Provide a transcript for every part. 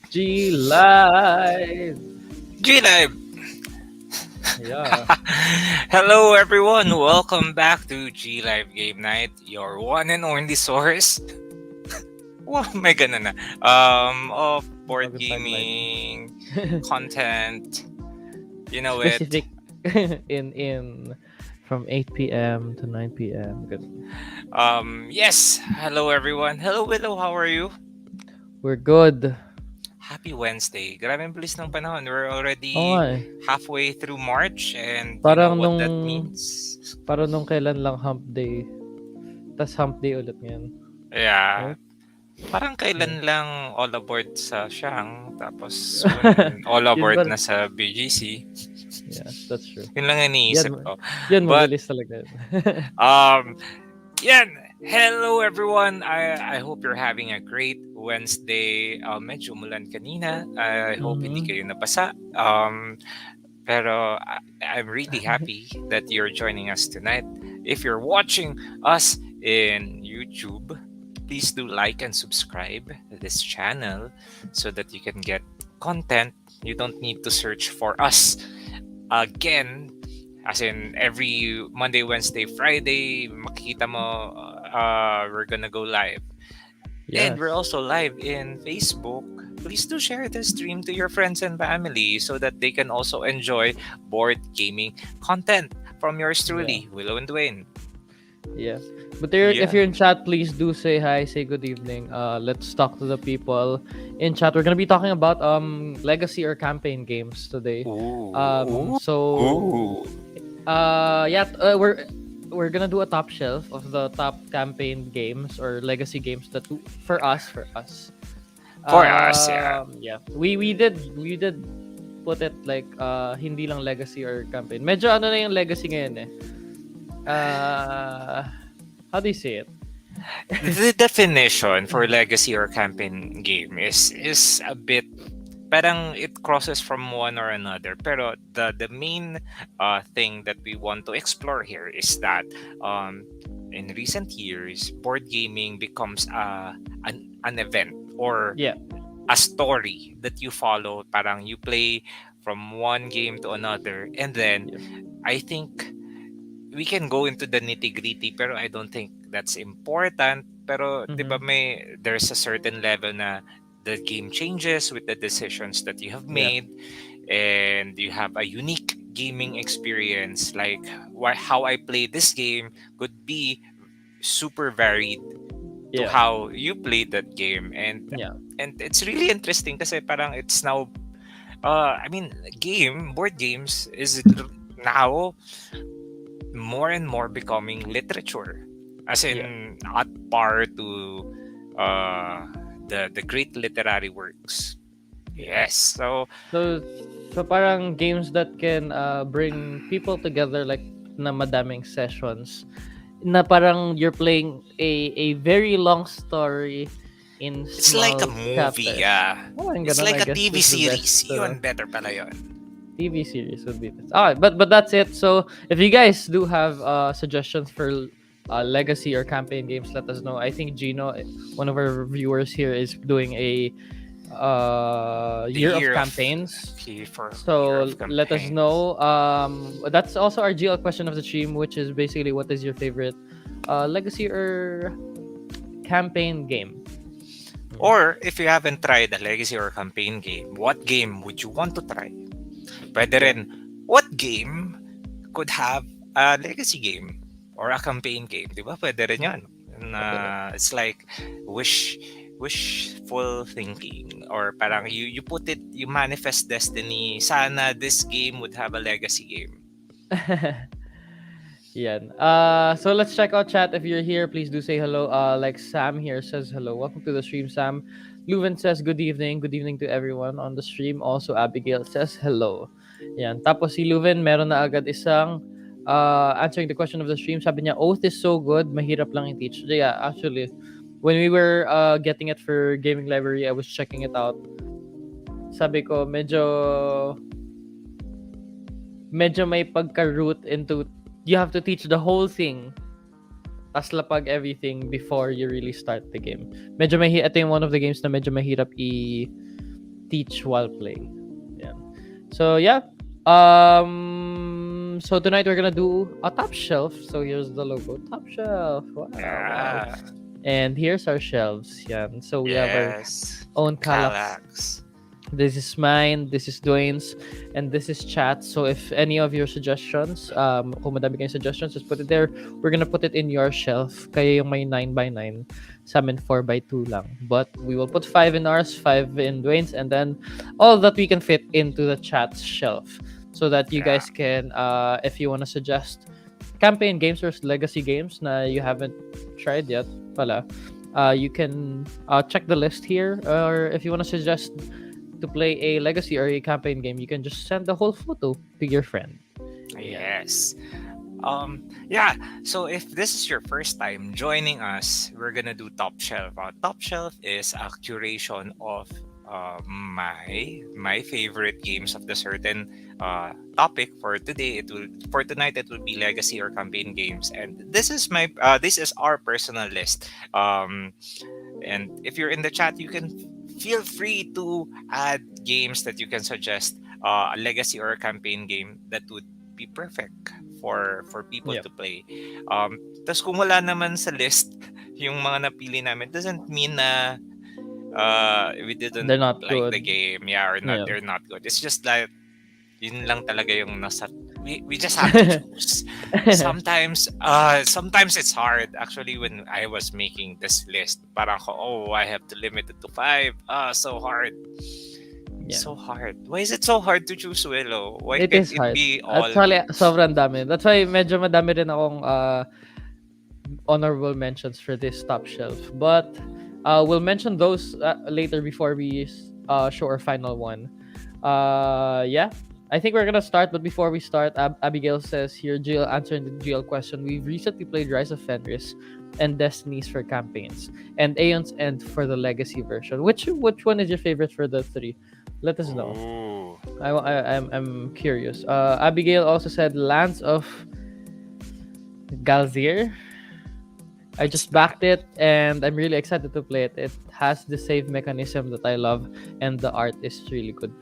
G Live. G-Live! Yeah. Hello everyone, welcome back to G-Live Game Night, your one and only source. Wow, may ganun na. Of board Bago tagline. gaming, content, you know it. Specific in from 8 p.m. to 9 p.m. Good. Yes, hello everyone. Hello Willow, how are you? We're good. Happy Wednesday. Grabe ang bilis ng panahon. We're Oo already nga eh. halfway through March and you know Parang what nung that means. parang nung kailan lang hump day. Tas hump day ulit ngayon. Yeah. Right? Parang kailan lang all aboard sa Siang, tapos soon all Yun aboard ba? na sa BGC. Yeah, that's true. Yun lang ang iniisip Yan, ko. yan But, mabilis talaga. yan. Hello everyone. I hope you're having a great Wednesday. Medyo umulan kanina. I hope hindi Mhm. kayo napasa. Pero I'm really happy that you're joining us tonight. If you're watching us in YouTube, please do like and subscribe to this channel so that you can get content. You don't need to search for us again. As in, every Monday, Wednesday, Friday, makikita mo, we're gonna go live. Yes. And we're also live in Facebook. Please do share the stream to your friends and family so that they can also enjoy board gaming content from yours truly, Willow and Dwayne. Yeah. But if you're in chat, please do say hi, say good evening. Let's talk to the people in chat. We're gonna be talking about legacy or campaign games today. We're gonna do a top shelf of the top campaign games or legacy games that for us. Yeah. Yeah. We did put it like hindi lang legacy or campaign. Medyo ano na yung legacy ngayon eh. How do you say it? The definition for legacy or campaign game is a bit parang it crosses from one or another. Pero the main thing that we want to explore here is that in recent years, board gaming becomes an event or a story that you follow. Parang you play from one game to another, and then I think we can go into the nitty-gritty, pero I don't think that's important. Pero di ba there's a certain level na the game changes with the decisions that you have made, and you have a unique gaming experience. Like how I play this game could be super varied to how you played that game, and it's really interesting kasi parang it's now board games is now more and more becoming literature, as in at par to the great literary works. Yes, so parang games that can bring people together, like na madaming sessions, na parang you're playing a very long story in it's small like a movie, chapters. It's like a TV is the series. best, Yun, better pala yun. TV series would be best. But that's it. So if you guys do have suggestions for legacy or campaign games, let us know. I think Gino, one of our viewers here, is doing a year of campaigns. Let us know. That's also our GL question of the stream, which is basically, what is your favorite legacy or campaign game? Or if you haven't tried a legacy or campaign game, what game would you want to try? Pwede rin, what game could have a legacy game or a campaign game? Di ba? Pwede rin yan. It's like wishful thinking, or parang you put it, you manifest destiny. Sana this game would have a legacy game. Yan. So let's check out chat. If you're here, please do say hello. Like Sam here says hello. Welcome to the stream, Sam. Leuven says good evening. Good evening to everyone on the stream. Also, Abigail says hello. Yan. Tapos si Leuven, meron na agad isang answering the question of the stream. Sabi niya, Oath is so good, mahirap lang i-teach. Yeah, actually, when we were getting it for Gaming Library, I was checking it out. Sabi ko, medyo may pagka-root into, you have to teach the whole thing, tas lapag everything before you really start the game. Ito yung one of the games na medyo mahirap teach while playing. Yeah. So yeah. So tonight we're gonna do a top shelf. So here's the logo, top shelf. Wow, wow. Yeah. And here's our shelves. Yeah. So we have our Yes. own Calax. Calax. This is mine, this is Dwayne's, and this is chat. So if any of your suggestions, kung madami kayong suggestions, just put it there. We're gonna put it in your shelf. Kaya yung may 9x9, sa amin 4x2 lang. But we will put 5 in ours, 5 in Dwayne's, and then all that we can fit into the chat's shelf. So that you Yeah. guys can, if you wanna suggest campaign games or legacy games na you haven't tried yet, pala, you can check the list here. Or if you wanna suggest to play a legacy or a campaign game, you can just send the whole photo to your friend. Yeah. Yes. Yeah, so if this is your first time joining us, we're gonna do Top Shelf. Top Shelf is a curation of my favorite games of the certain topic. For today, it will for tonight it will be legacy or campaign games, and this is our personal list. And if you're in the chat, you can feel free to add games that you can suggest, a legacy or a campaign game that would be perfect for people Yep. to play. Tas kung wala naman sa list yung mga napili namin, doesn't mean na we didn't They're not like the good. game, yeah, or not Yeah. they're not good. It's just like yun lang talaga yung nasa we just have to choose. Sometimes it's hard actually. When I was making this list, parang ko, oh, I have to limit it to 5. So hard. Yeah. So hard. Why is it so hard to choose Willow? Why It can't is it hard. be all? Actually, sobrang dami. That's why medyo madami rin akong honorable mentions for this top shelf. But we'll mention those later before we show our final one. Yeah. I think we're gonna start, but before we start, Abigail says here, Jill answering the Jill question. We've recently played Rise of Fenris and Destinies for campaigns, and Aeon's End for the Legacy version. Which one is your favorite for the three? Let us know. Ooh. I'm curious. Abigail also said Lands of Galzir. I What's just that? backed it and I'm really excited to play it. It has the save mechanism that I love and the art is really good.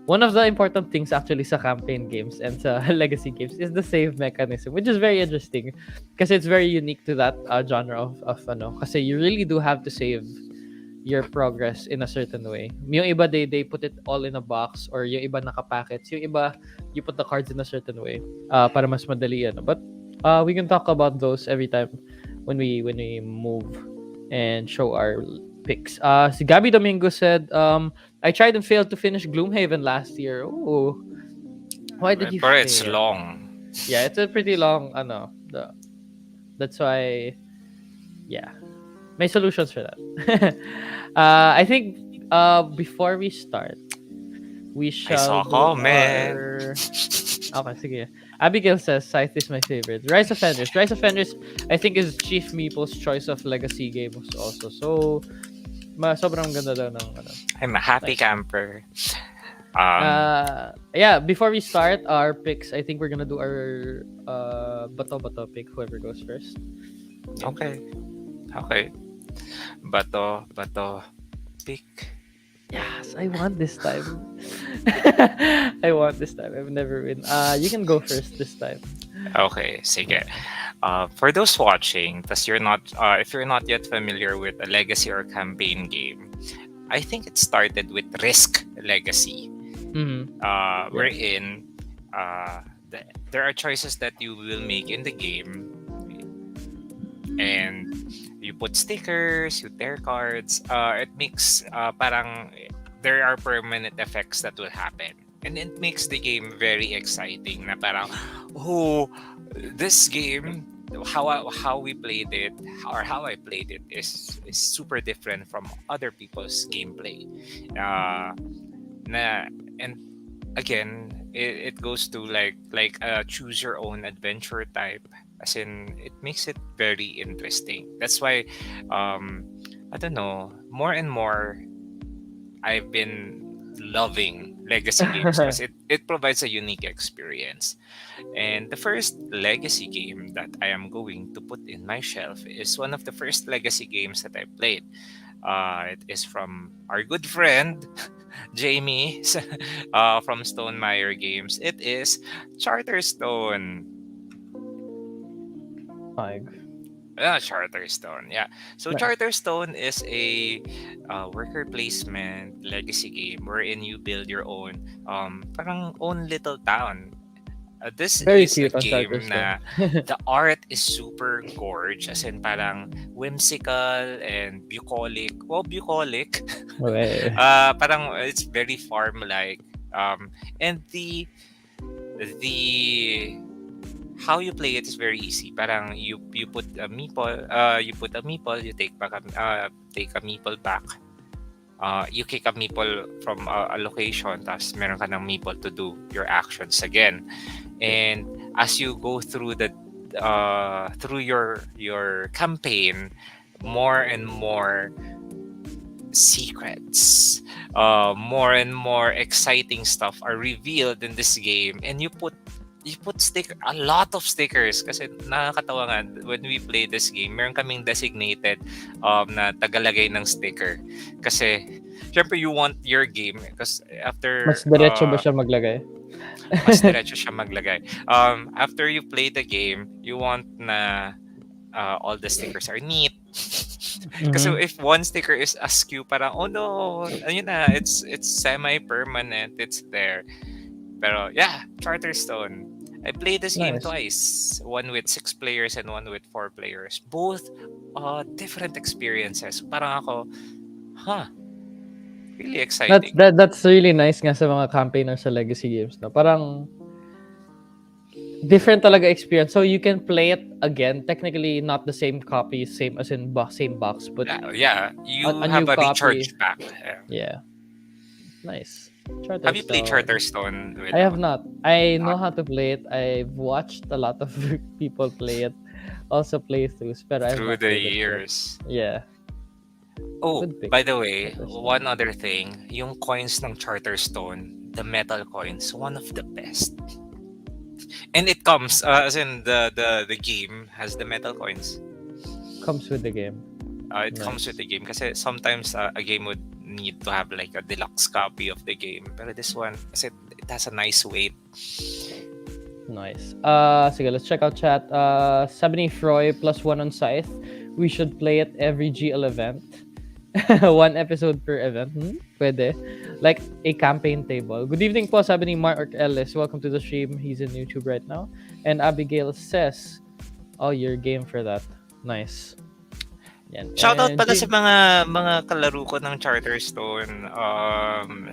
One of the important things actually sa campaign games and sa legacy games is the save mechanism, which is very interesting because it's very unique to that genre of ano. Kasi you really do have to save your progress in a certain way. Yung iba, they put it all in a box, or yung iba naka-packets. Yung iba, you put the cards in a certain way para mas madali. Ano. But we can talk about those every time when we move and show our picks. Si Gabby Domingo said, I tried and failed to finish Gloomhaven last year. Oh, why did you But it's fail? long. Yeah, it's a pretty long, that's why, yeah, may solutions for that. I think before we start, we I shall saw a do comment. our... Okay, sige. Abigail says Scythe is my favorite. Rise of Fenris. Rise of Fenris, I think, is Chief Meeple's choice of legacy games also. So, sobrang ganda daw ng ano. I'm a happy Nice. camper. Um, Yeah, before we start our picks, I think we're gonna do our bato pick, whoever goes first. okay. Okay. Bato, pick. Yes, I want this time. I want this time. I've never win. You can go first this time. Okay, sige. For those watching, if you're not yet familiar with a legacy or campaign game, I think it started with Risk Legacy. Mm-hmm. Wherein there are choices that you will make in the game, and you put stickers, you tear cards. It makes parang there are permanent effects that will happen, and it makes the game very exciting. Na parang, oh, this game, how we played it, or how I played it is super different from other people's gameplay. And again, it goes to like a choose your own adventure type, as in it makes it very interesting. That's why I don't know, more and more I've been loving legacy games because it provides a unique experience. And the first legacy game that I am going to put in my shelf is one of the first legacy games that I played. It is from our good friend Jamie from Stonemeyer Games. It is Charterstone. Charterstone, yeah. So Nice. Charterstone is a worker placement legacy game wherein you build your own parang own little town. This Very is a cute on game Charterstone. na the art is super gorgeous, as in parang whimsical and bucolic. Well, bucolic. Okay. Parang it's very farm-like. And the how you play it is very easy. Parang you put a meeple, you take a meeple back. You kick a meeple from a location, tapos meron ka ng meeple to do your actions again. And as you go through through your campaign, more and more secrets, more and more exciting stuff are revealed in this game, and you put a lot of stickers kasi nakakatawa nga when we play this game, meron kaming designated na tagalagay ng sticker kasi syempre you want your game because after Mas diretso ba siya maglagay? mas diretso siya maglagay. After you play the game, you want na all the stickers are neat. Kasi if one sticker is askew, parang oh no, ayun na, it's semi-permanent, it's there. Pero yeah, Charterstone. I played this game Nice. twice. One with 6 players and one with 4 players. Both different experiences. Parang ako, really exciting. That's really nice nga sa mga campaigners sa legacy games, no? Parang different talaga experience. So you can play it again. Technically not the same copy, same as in same box, but yeah, you a have new a copy. recharge pack. Yeah. Nice. Have you played Charterstone? I have not. I know how to play it. I've watched a lot of people play it. Also playthroughs, but I've through not the played it yet. years. Yeah. Oh, Good pick. by the way, Charterstone. one other thing, yung coins ng Charterstone, the metal coins, one of the best. And it comes, as in the game has the metal coins. Comes with the game. It comes with the game kasi sometimes a game would need to have like a deluxe copy of the game. Pero this one, kasi it has a nice weight. Nice. Sige, let's check out chat. Sabini Froy +1 on Scythe. We should play it every GL event. 1 episode per event. Pwede. Like a campaign table. Good evening po, sabi ni Mark Ellis. Welcome to the stream. He's in YouTube right now. And Abigail says, oh, you're game for that. Nice. Yan. Shoutout pala sa mga kalaro ko ng Charterstone.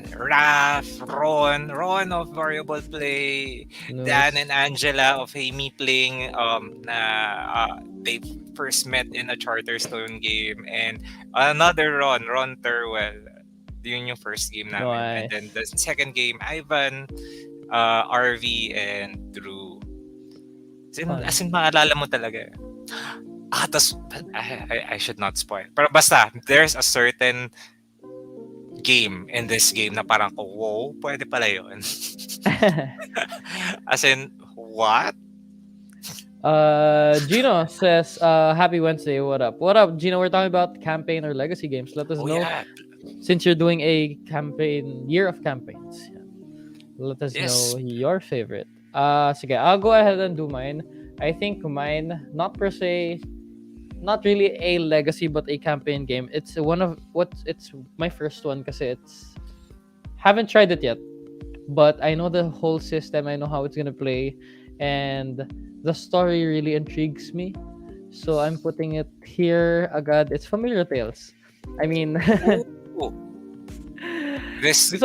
Raph, Ron of Variable Play, Nice. Dan and Angela of Hey Me Playing, they first met in a Charterstone game, and another Ron Terwell. Yun yung first game namin. Nice. And then the second game, Ivan, RV, and Drew. As in maalala mo talaga. I should not spoil. Pero basta, there's a certain game in this game na parang, wow, pwede pala yun. As in, what? Gino says, happy Wednesday, what up? What up, Gino? We're talking about campaign or legacy games. Let us know. Yeah. Since you're doing a campaign, year of campaigns. Let us know your favorite. Sige, I'll go ahead and do mine. I think mine, not per se, not really a legacy but a campaign game. It's it's my first one kasi it's haven't tried it yet, but I know the whole system. I know how it's gonna play, and the story really intrigues me. So I'm putting it here agad. It's Familiar Tales. I mean, gusto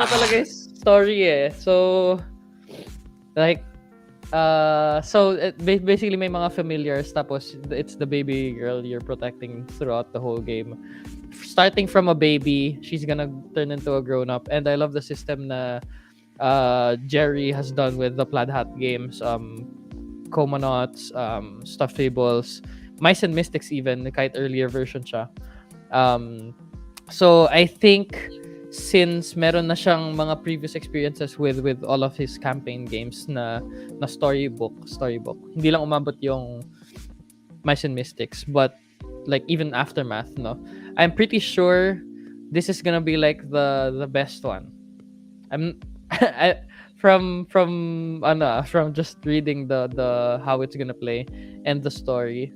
ko talaga yung story eh. So like so basically may mga familiars, tapos it's the baby girl you're protecting throughout the whole game. Starting from a baby, she's gonna turn into a grown-up, and I love the system na Jerry has done with the Plaid Hat games, Comanauts, Stuffed Fables, Mice and Mystics even, kahit earlier version siya. So I think since meron na siyang mga previous experiences with all of his campaign games na storybook, hindi lang umabot yung Mice and Mystics, but like even Aftermath, no, I'm pretty sure this is gonna be like the best one. I'm I, from just reading the how it's gonna play and the story,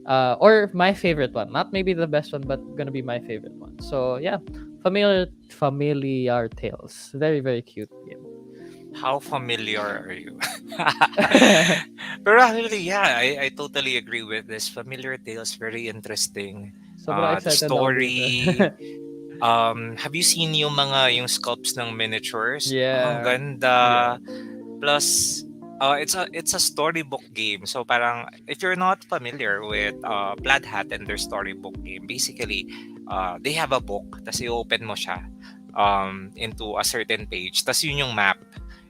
or my favorite one, not maybe the best one, but gonna be my favorite one. So yeah, familiar tales, very very cute game. How familiar are you? But actually, yeah, I totally agree with this. Familiar Tales, very interesting. Sobrang The excited ako dito. story, have you seen yung sculpts ng miniatures? Ang Yeah, yeah, ganda. Plus, it's a storybook game. So parang if you're not familiar with Plaid Hat and their storybook game, basically they have a book, tas i-open mo siya into a certain page, tas yun yung map.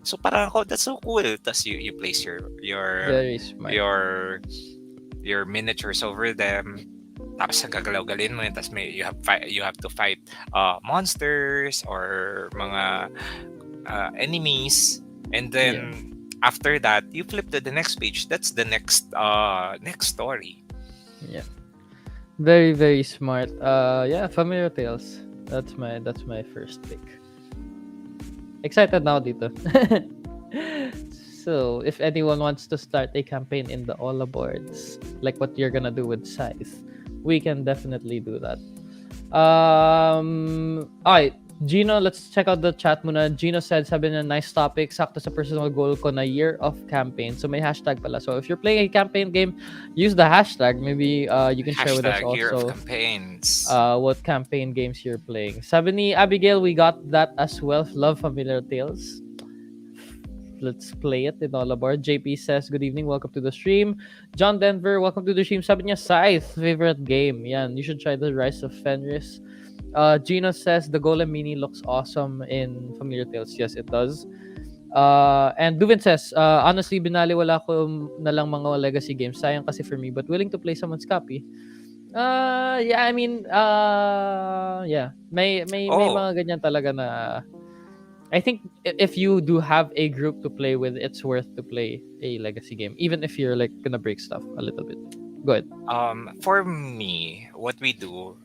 So parang ako, that's so cool. Tas you place very smart. your your miniatures over them. Tapos gagalaw-galin mo yun. Tapos you have to fight monsters or mga enemies, and Yeah, then after that you flip to the next page. That's the next story. yeah, very very smart. Yeah, familiar tales. That's my first pick. Excited now dito. So, if anyone wants to start a campaign in the Ola boards, like what you're gonna do with Scythe, we can definitely do that. Alright, Gino, let's check out the chat muna. Gino said, sabi na, nice topic, sakto sa personal goal ko na year of campaign. So may hashtag pala. So if you're playing a campaign game, use the hashtag. Maybe you can share with us Hashtag year of also campaigns. what campaign games you're playing. Sabi ni Abigail, we got that as well. Love familiar tales. Let's play it in all aboard. JP says, good evening, welcome to the stream. John Denver, welcome to the stream. Sabi niya, Scythe, favorite game. Yan, you should try the Rise of Fenris. Gino says, the Golem Mini looks awesome in Familiar Tales. Yes, it does. And Duvin says, honestly, binaliwala ko na lang mga legacy games. Sayang kasi for me, but willing to play someone's copy. Yeah, I mean, yeah. May mga ganyan talaga na I think if you do have a group to play with, it's worth to play a legacy game, even if you're like gonna break stuff a little bit. Go ahead. For me, what we do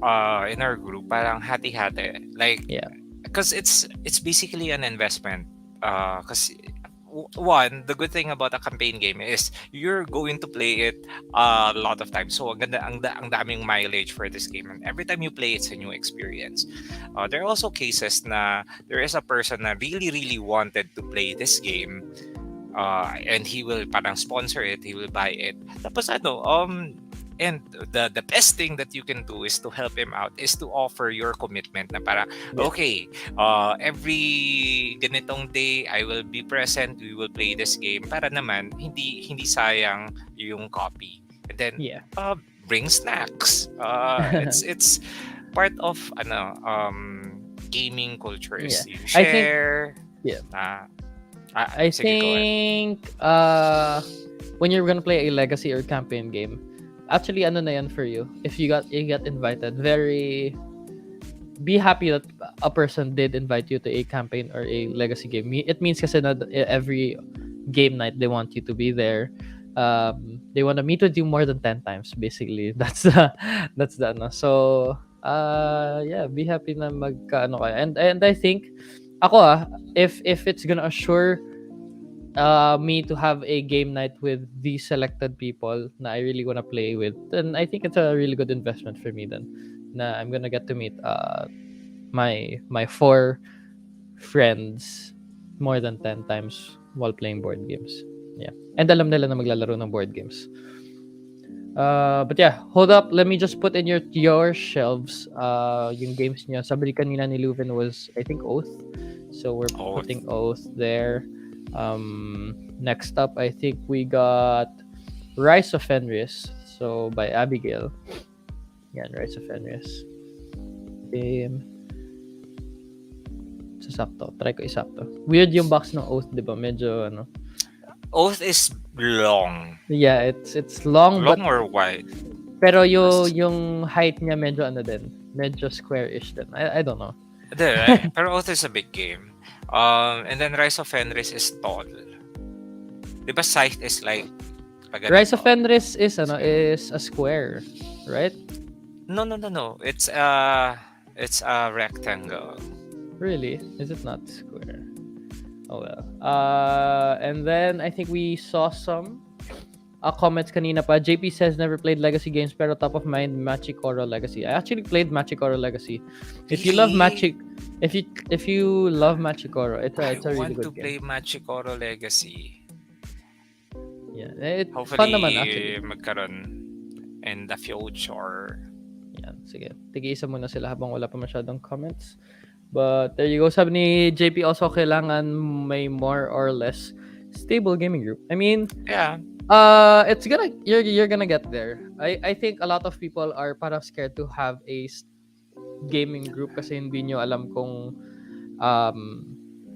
in our group, parang hati-hati, like, Yeah. because it's basically an investment. Because one, the good thing about a campaign game is you're going to play it a lot of times. So ang ganda, ang daming mileage for this game, and every time you play, it's a new experience. There are also cases na there is a person na really wanted to play this game, and he will parang sponsor it, he will buy it. Tapos and the best thing that you can do is to help him out, is to offer your commitment na para, Yeah. okay, every ganitong day I will be present, we will play this game, para naman hindi sayang yung copy. And then Yeah. bring snacks. It's part of gaming culture, is Yeah. you I think- share. yeah. I Sige, go ahead. think when you're gonna play a legacy or campaign game, actually ano na yan for you. If you got invited, be happy that a person did invite you to a campaign or a legacy game. It means kasi na every game night they want you to be there. They want to meet with you more than 10 times basically. That's the ano. So yeah, be happy na magkaano kayo. And I think ako if it's gonna assure me to have a game night with these selected people na I really wanna play with, then I think it's a really good investment for me then. Na I'm gonna get to meet my 4 friends more than 10 times while playing board games. Yeah. And alam nila na maglalaro ng board games. But yeah, hold up. Let me just put in your shelves yung games niya. Sabi kanina ni Leuven was, I think, Oath. So we're Oath. putting Oath there. Next up, I think we got Rise of Fenris. So by Abigail. Yan, Rise of Fenris. Game. Sasakto. Try ko isakto. Weird yung box ng Oath, di ba? Medyo ano. Oath is long. Yeah, it's long, Long but or wide? pero yung height niya medyo ano din. Medyo square-ish din. I don't know. Right? Pero Oath is a big game. And then Rise of Fenris is tall. Diba Scythe is like Pag Rise of ganito. Fenris is Sige. is a square, right? No, no, no, no. It's a rectangle. Really? Is it not square? Oh well. And then I think we saw some comments kanina pa. JP says never played Legacy games pero top of mind Machikoro Legacy. I actually played Machikoro Legacy. If you love Really? if you love Machikoro, I it's a really want to good game. play Machikoro Legacy. Yeah, it's fun naman actually. Hopefully, magkaroon in the future. Yan, sige. Tig-isa muna sila habang wala pa masyadong comments. But there you go. Sabi ni JP also kailangan may more or less stable gaming group. I mean, Yeah. it's gonna you're gonna get there. I think a lot of people are parang scared to have a gaming group kasi hindi nyo alam kung um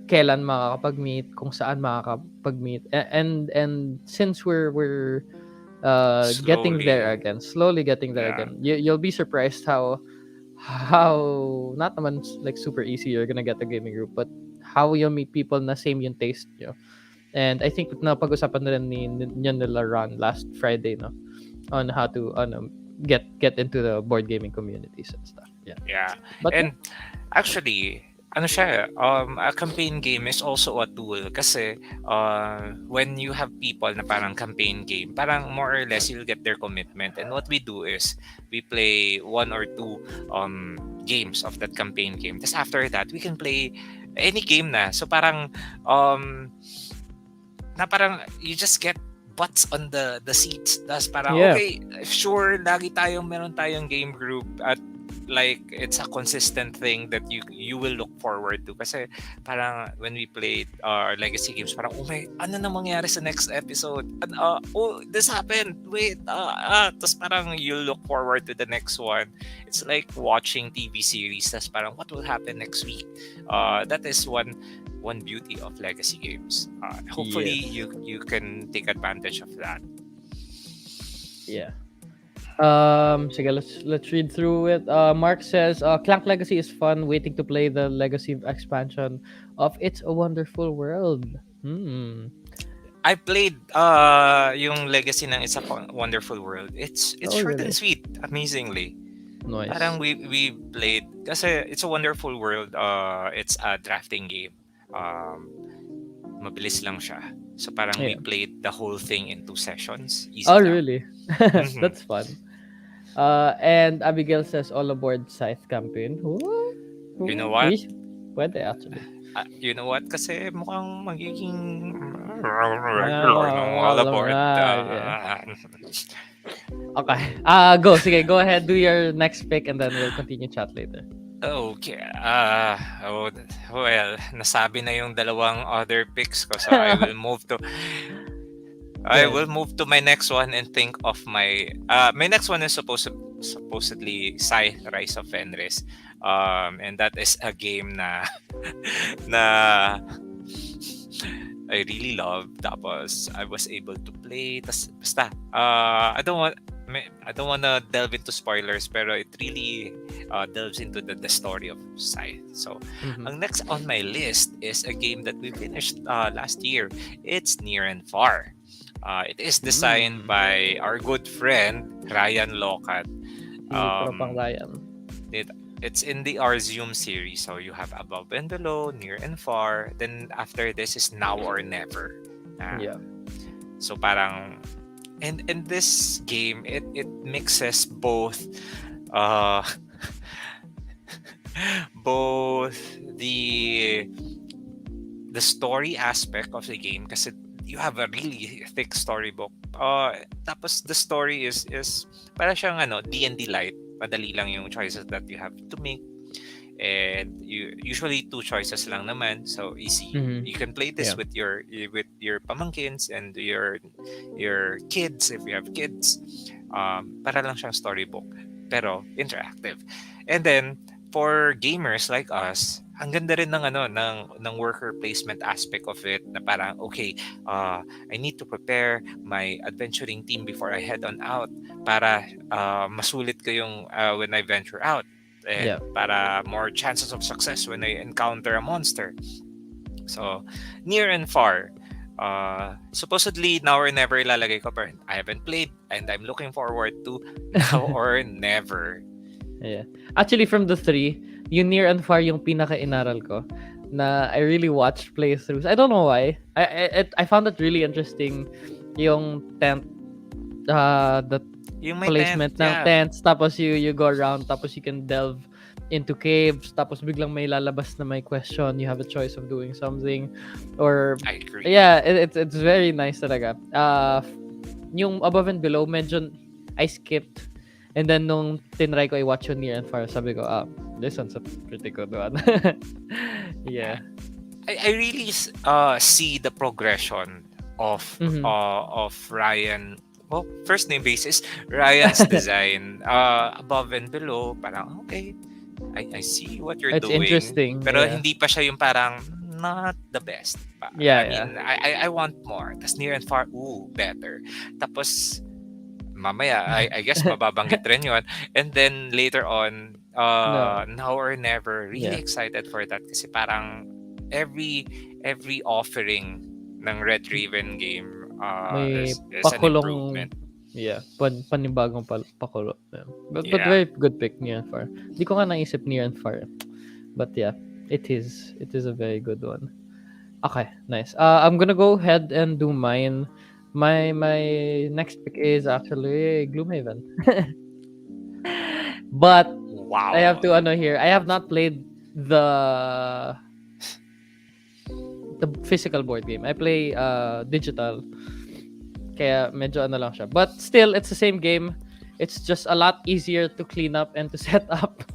kailan makakapag-meet, kung saan makakapag-meet. And since we're getting there Slowly. again, slowly getting there Yeah. again, you'll be surprised how not naman like super easy you're gonna get a gaming group, but how you meet people na same yung taste nyo. And I think na pag-usapan na rin nila Ron last Friday, no, on how to get into the board gaming communities and stuff. Yeah. Yeah. But yeah, And actually, ano siya, a campaign game is also a tool kasi when you have people na parang campaign game, parang more or less you'll get their commitment. And what we do is we play one or two games of that campaign game. Tapos after that, we can play any game na. So um parang you just get butts on the seats. Tapos parang, yeah, okay, sure, meron tayong game group at like it's a consistent thing that you will look forward to kasi parang when we played our legacy games parang ano na mangyari sa next episode, and, this happened, wait, tapos parang you look forward to the next one. It's like watching TV series, tapos parang what will happen next week. That is one beauty of legacy games. Hopefully yes, you can take advantage of that. yeah. Sige, let's read through it. Mark says, Clank Legacy is fun. Waiting to play the Legacy expansion of It's a Wonderful World. I played yung legacy ng It's a Wonderful World. It's Oh, short and really? sweet, amazingly. Parang Nice. we played kasi It's a Wonderful World, it's a drafting game. Mabilis lang siya. So parang we Yeah. played the whole thing in 2 sessions. Easy Oh, lang. really? Mhm. That's fun. And Abigail says, all aboard Scythe campaign. What? You know what? Pwede actually. You know what? Kasi mukhang magiging regular ng all aboard. Yeah. Okay. Go. Sige, go ahead. Do your next pick and then we'll continue chat later. Okay. Well, nasabi na yung dalawang other picks ko, so I will move to my next one and think of my next one is supposedly Rise of Fenris. And that is a game na na I really love. Tapos I was able to play. Basta I don't want to delve into spoilers, pero it really delves into the story of Scythe. So, ang next on my list is a game that we finished last year. It's Near and Far. It is designed by our good friend Ryan Locat. Tropang Ryan. It's in the Arzium series. So you have Above and Below, Near and Far. Then after this is Now or Never. Yeah. So parang in this game it mixes both both the story aspect of the game kasi you have a really thick storybook. Tapos the story is para siyang D&D light. Madali lang yung choices that you have to make. And you usually 2 choices lang naman, so easy. You can play this with your pamangkins and your kids if you have kids. Para lang siyang storybook pero interactive. And then for gamers like us, ang ganda rin ng worker placement aspect of it na parang okay, I need to prepare my adventuring team before I head on out para masulit ko yung when I venture out. And para more chances of success when I encounter a monster. So, Near and Far. Supposedly now or never ilalagay ko, pero I haven't played and I'm looking forward to now or never. Yeah. Actually, from the three, yung Near and Far yung pinaka-inaral ko na I really watched playthroughs. I don't know why. I found it really interesting yung tent, the Yung may tent, placement ng yeah. tents, tapos you go around, tapos you can delve into caves, tapos biglang may lalabas na may question, you have a choice of doing something, or I agree. yeah, it's very nice talaga. Yung Above and Below, medyo I skipped. And then nung tinry ko i-watch yung Near and Far, sabi ko, this one's a pretty good one. Yeah. I really see the progression Mhm. of Ryan. Well, first name basis, Ryan's design. Above and Below, parang okay. I see what you're It's doing. interesting. Pero Yeah. hindi pa siya yung parang not the best. Yeah, I yeah. mean, I want more. Tapos Near and Far, better. Tapos mamaya, I guess mababanggit rin yun. And then later on, No. Now or Never, really Yeah. excited for that kasi parang every offering ng Red Raven game May is an pakulong, improvement. yeah, panibagong pakulo. Yeah. But Yeah. very good pick, Near and Far. Di ko nga naisip Near and Far. But yeah, it is a very good one. Okay, nice. I'm gonna go ahead and do mine. My next pick is actually Gloomhaven. But I have Wow. to here. I have not played the physical board game. I play digital. Kaya medyo lang siya. But still, it's the same game. It's just a lot easier to clean up and to set up.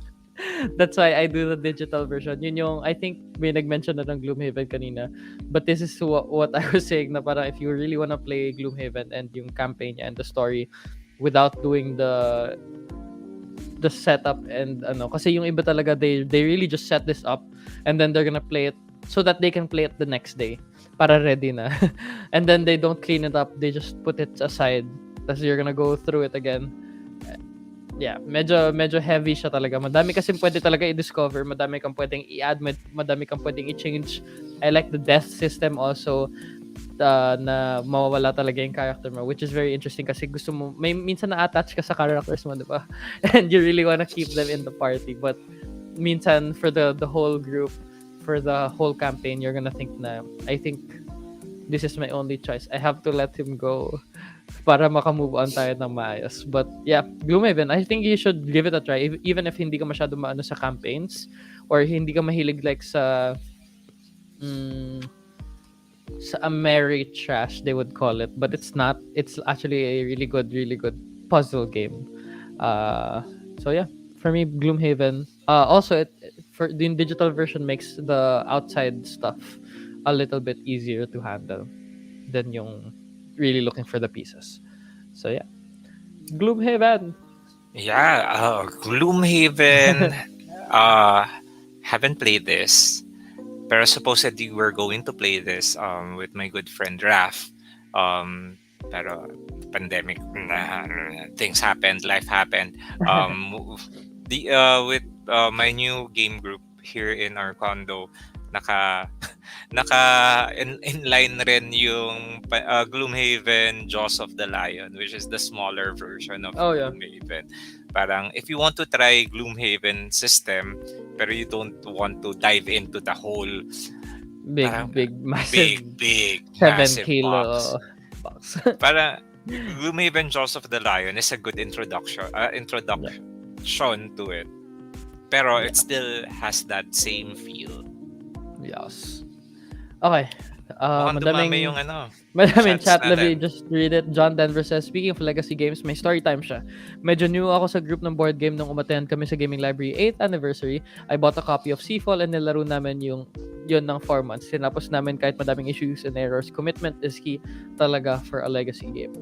That's why I do the digital version. Yun yung, I think, may nag-mention na ng Gloomhaven kanina. But this is what I was saying, na parang if you really wanna play Gloomhaven and yung campaign niya and the story without doing the setup and kasi yung iba talaga, they really just set this up and then they're gonna play it so that they can play it the next day para ready na. And then they don't clean it up, they just put it aside, tapos you're gonna go through it again. Yeah, medyo heavy siya talaga. Madami kasi pwede talaga i-discover, madami kang pwedeng i-add, madami kang pwedeng i-change. I like the death system also, na mawawala talaga yung character mo, which is very interesting kasi gusto mo, may minsan na-attach ka sa characters mo, di ba? And you really wanna keep them in the party, but minsan for the whole group, for the whole campaign, you're gonna think na, I think this is my only choice. I have to let him go para makamove on tayo ng maayos. But yeah, Gloomhaven, I think you should give it a try, even if hindi ka masyado maano sa campaigns or hindi ka mahilig like sa Ameritrash, they would call it, but it's not. It's actually a really good puzzle game. So yeah, for me, Gloomhaven. Also, for the digital version makes the outside stuff a little bit easier to handle than yung really looking for the pieces. So yeah, Gloomhaven. Yeah, Gloomhaven. uh, haven't played this, pero supposedly we're going to play this with my good friend Raf. Pero pandemic, things happened, life happened. With my new game group here in our condo, naka inline rin yung Gloomhaven Jaws of the Lion, which is the smaller version of Oh yeah, Gloomhaven. Parang if you want to try Gloomhaven system pero you don't want to dive into the whole parang massive big 7 massive kilo box. para Gloomhaven Jaws of the Lion is a good introduction to it, pero it still has that same feel. Yes. Okay. Mukhang dumami yung Madaming chats chat. Let me natin. just read it. John Denver says, speaking of legacy games, may story time siya. Medyo new ako sa group ng board game nung umattend kami sa Gaming Library 8th anniversary. I bought a copy of Seafall and nilaro namin yun ng 4 months. Tinapos namin kahit madaming issues and errors. Commitment is key talaga for a legacy game.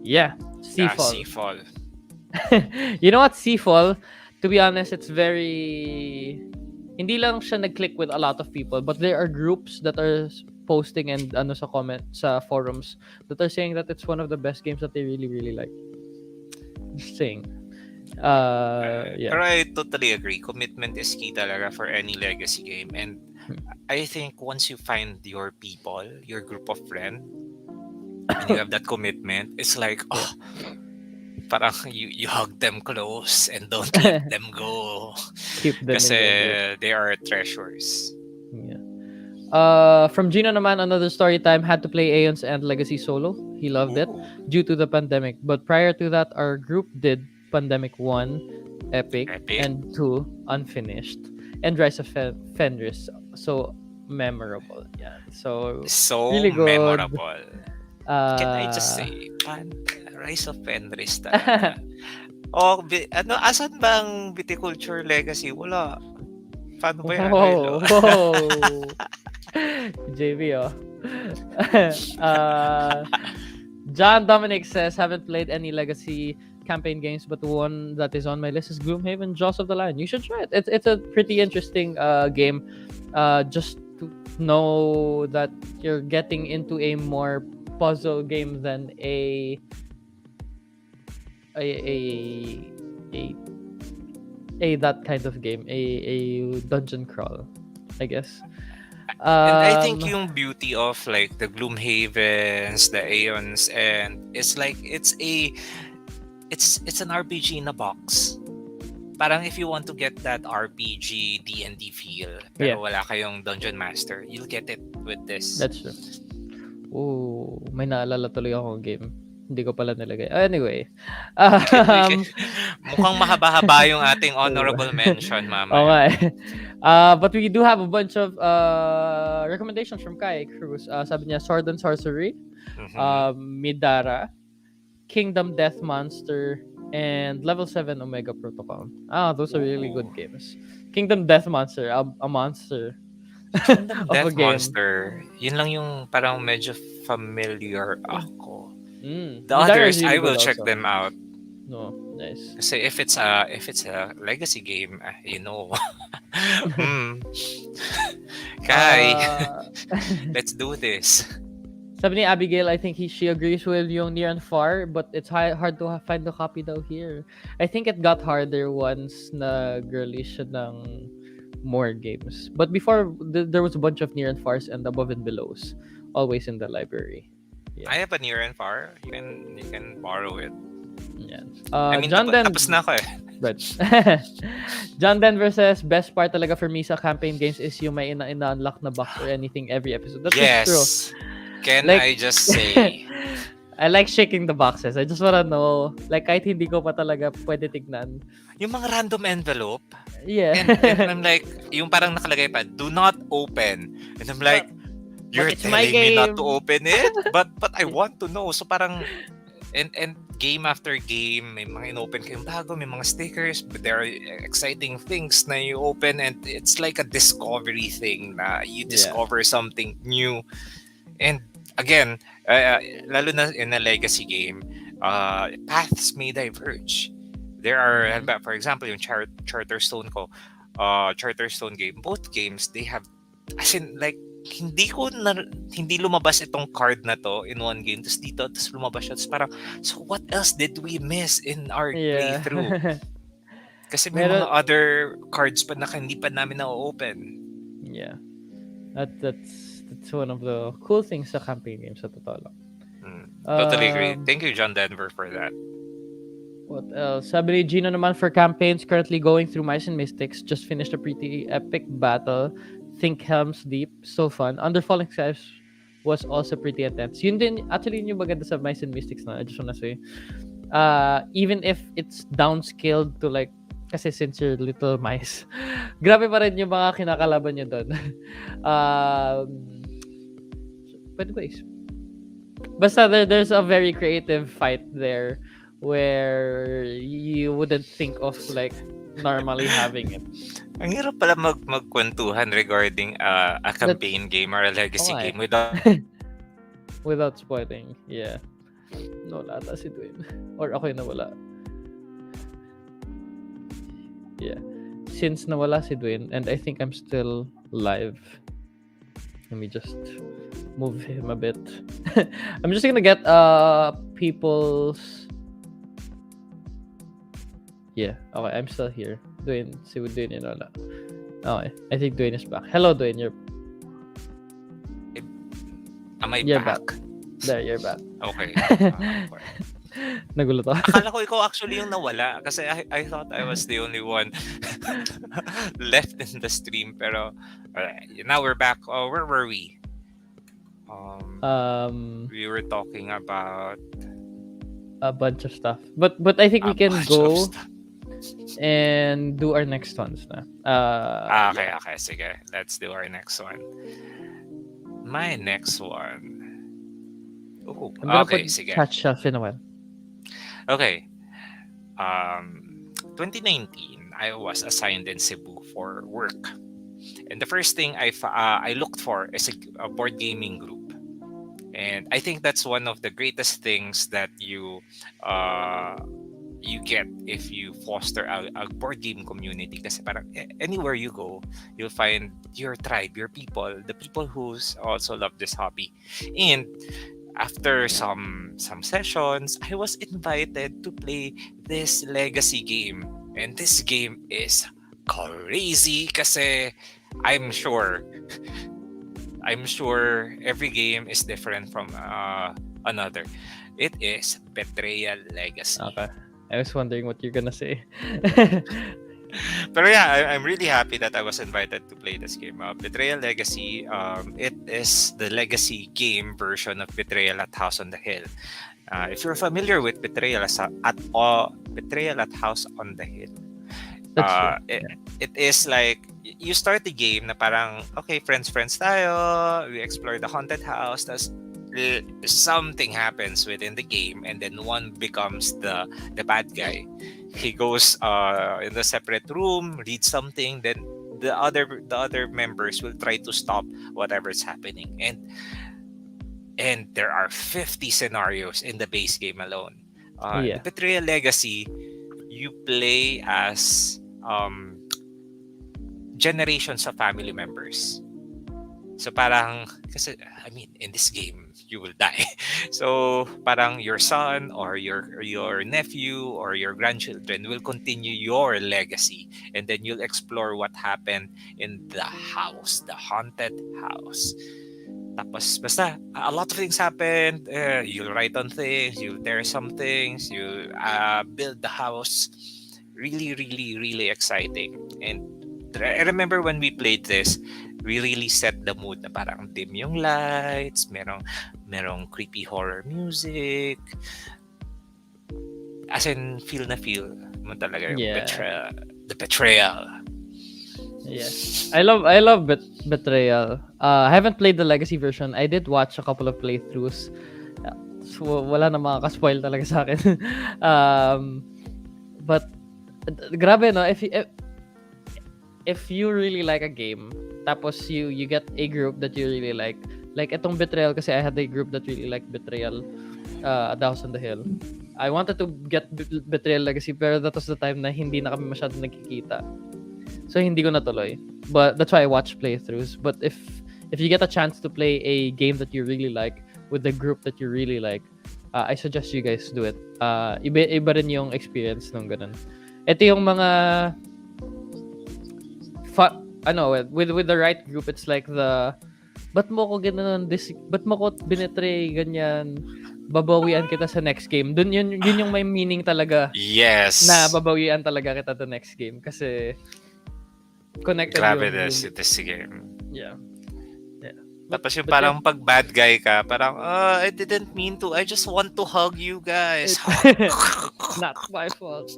Yeah, Seafall. Yeah, Seafall. You know what, Seafall? To be honest, it's very... Hindi lang siya nag-click with a lot of people, but there are groups that are posting and sa comment sa forums that are saying that it's one of the best games that they really like. Just saying. Yeah. Pero I totally agree. Commitment is key talaga for any legacy game, and I think once you find your people, your group of friends, and you have that commitment, it's like, Yeah. oh, parang you hug them close and don't let them go. Keep them in your group. Kasi they are treasures. Yeah. From Gino naman, another story time, had to play Aeon's End Legacy solo. He loved it Ooh, due to the pandemic. But prior to that, our group did Pandemic 1, Epic, epic. and 2, Unfinished, and Rise of Fenris. So memorable. Yeah. So So really good. memorable. Can I just Uh, say, Rise of Fenris talaga. Oh, ano, asan bang Viticulture Legacy? Wala. Paano ba yan, Relo? whoa, whoa. JB, oh. uh, John Dominic says, haven't played any Legacy campaign games, but the one that is on my list is Gloomhaven, Jaws of the Lion. You should try it. It's a pretty interesting game. Just to know that you're getting into a more puzzle game than a a that kind of game, a dungeon crawl, I guess. And I think Um, yung beauty of like the Gloomhavens, the Aeons, and it's like it's an RPG in a box. Parang if you want to get that RPG D&D feel, yeah, pero wala kayong dungeon master, you'll get it with this. that's true. Oh, may naalala tuloy akong game. Hindi ko pala nilagay. Anyway. Um, Mukhang mahaba-haba yung ating honorable mention, Oo nga mamaya. eh. But we do have a bunch of recommendations from Kai Cruz. Sabi niya, Sword and Sorcery, Mhm. Midara, Kingdom Death Monster, and Level 7 Omega Protocol. Those are really Ooh. good games. Kingdom Death Monster, a monster Kingdom of a Death game. Monster, yun lang yung parang medyo familiar ako. The Midara others, is really I will good check also. them out. No, nice. Kasi if it's a legacy game, you know. mm. Kai, Uh, let's do this. Sabi ni Abigail, I think she agrees with yung Near and Far, but it's hard to find the copy daw here. I think it got harder once na girlish siya ng more games. But before, there was a bunch of Near and Fars and Above and Belows, always in the library. I have a near and far. You can borrow it. Yeah. I mean, John Den, tapos na ako eh. but John Denver says, best part talaga for me sa campaign games is yung may ina-unlock na box or anything every episode. That is true. Yes. Can Like- I just say? I like shaking the boxes. I just wanna know, like, kahit hindi ko pa talaga pwede tignan. Yung mga random envelope. Yeah. And I'm like, yung parang nakalagay pa, do not open. And I'm like, you're it's my telling me not game. to open it? But I want to know. So parang, and game after game, may mga inopen kayong bago, may mga stickers, but there are exciting things na you open and it's like a discovery thing na you discover something new. And again, lalo na in a legacy game, paths may diverge. There are, for example, yung Charterstone Charterstone game, both games, they have, as in, like, hindi lumabas itong card na to in one game, tapos dito, tapos lumabas siya, tapos parang, so what else did we miss in our playthrough? Kasi may mga other cards pa na hindi pa namin na-open. Yeah. That's one of the cool things sa campaign games, sa totoo lang. Totally agree. Thank you, John Denver, for that. What else? Sabi ni Gino naman, for campaigns, currently going through Mice and Mystics, just finished a pretty epic battle. Think Helm's Deep, so fun. Under Falling Skies was also pretty intense. Yun din, actually yun yung maganda sa Mice and Mystics na, I just wanna say. Even if it's downscaled to like, kasi since you're little mice, grabe pa rin yung mga kinakalaban nyo doon. But anyways, basta there's a very creative fight there where you wouldn't think of like normally having it. Ang hirap pala magkwentuhan regarding a campaign game or a legacy game without spoiling. Yeah. Nawala ata si Dwayne. Or ako yung nawala. Yeah. Since nawala si Dwayne, and I think I'm still live. Let me just move him a bit. I'm just gonna get people's... Yeah. Okay, I'm still here. Si Dwayne yung wala. Okay. I think Dwayne is back. Hello, Dwayne. Am I You're back? There, you're back. Okay. Okay. Nagulat ako. Akala ko ikaw actually yung nawala kasi I thought I was the only one left in the stream. Pero now we're back. Where were we? We were talking about a bunch of stuff. But I think we can bunch go of stuff. and do our next ones na. Okay, sige. Let's do our next one. My next one. Oh, I'm gonna okay, put sige. chat shelf in a while. Okay. 2019, I was assigned in Cebu for work. And the first thing I looked for is a board gaming group. And I think that's one of the greatest things that you get if you foster a board game community. Kasi parang anywhere you go, you'll find your tribe, your people, the people who also love this hobby. And after some sessions, I was invited to play this legacy game. And this game is crazy kasi I'm sure every game is different from another. It is Betrayal Legacy. Okay. I was wondering what you're gonna say. Pero yeah, I'm really happy that I was invited to play this game. Betrayal Legacy, it is the legacy game version of Betrayal at House on the Hill. If you're familiar with Betrayal at House on the Hill, it is like you start the game na parang okay, friends tayo, we explore the haunted house, tas something happens within the game and then one becomes the bad guy. He goes in the separate room, reads something, then the other members will try to stop whatever's happening, and there are 50 scenarios in the base game alone. The Betrayal Legacy, you play as generations of family members. So parang, kasi, I mean, in this game, you will die. So parang your son or your nephew or your grandchildren will continue your legacy. And then you'll explore what happened in the house, the haunted house. Tapos, basta, a lot of things happened. You'll write on things, you'll tear some things, you'll build the house. Really, really, really exciting. And I remember when we played this, we really set the mood na parang dim yung lights, merong creepy horror music. As in, feel mo talaga yung the betrayal. Yes. I love Betrayal. I haven't played the legacy version. I did watch a couple of playthroughs. So wala na makaka-spoil talaga sa akin. But grabe no, if you really like a game, tapos you get a group that you really like itong Betrayal, kasi I had a group that really liked Betrayal at the House on the Hill. I wanted to get Betrayal Legacy, pero that was the time na hindi na kami masyado nagkikita. So hindi ko natuloy. But that's why I watch playthroughs. But if you get a chance to play a game that you really like with the group that you really like, I suggest you guys do it. Iba rin yung experience nung ganun. Ito yung mga with the right group, it's like ba't mo ko gano'n, ba't mo ko binetray ganyan, babawian kita sa next game. Yun yung may meaning talaga. Yes. Na babawian talaga kita the next game kasi connected grabe yung this game. Yeah. Tapos yung parang pag bad guy ka, parang I didn't mean to. I just want to hug you guys. It's not my fault.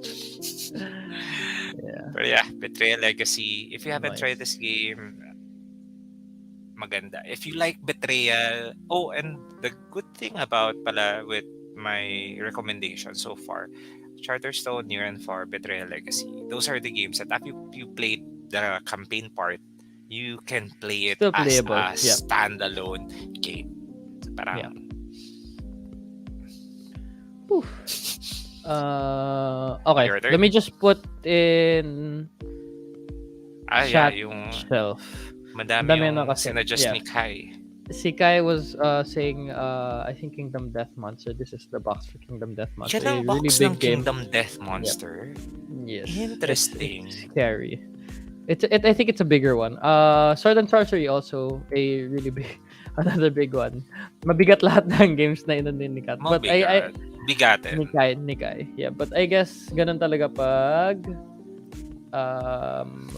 But yeah, Betrayal Legacy. If you haven't tried this game, maganda. If you like Betrayal, and the good thing about pala with my recommendation so far, Charterstone, Near and Far, Betrayal Legacy. Those are the games that if you played the campaign part, you can play it as a standalone game. So parang okay, let me just put in chat yung shelf. Madami yung sinadjust ni Kai. Si Kai was saying I think Kingdom Death Monster. This is the box for Kingdom Death Monster. Yan ang box really big ng Kingdom Death Monster. Yes. Interesting. It's scary. I think it's a bigger one. Sword and Sorcery also a really big another big one. Mabigat lahat ng games na inundin ni Kat. But I Mabigat. Bigatin. Nikay. Yeah, but I guess ganun talaga pag um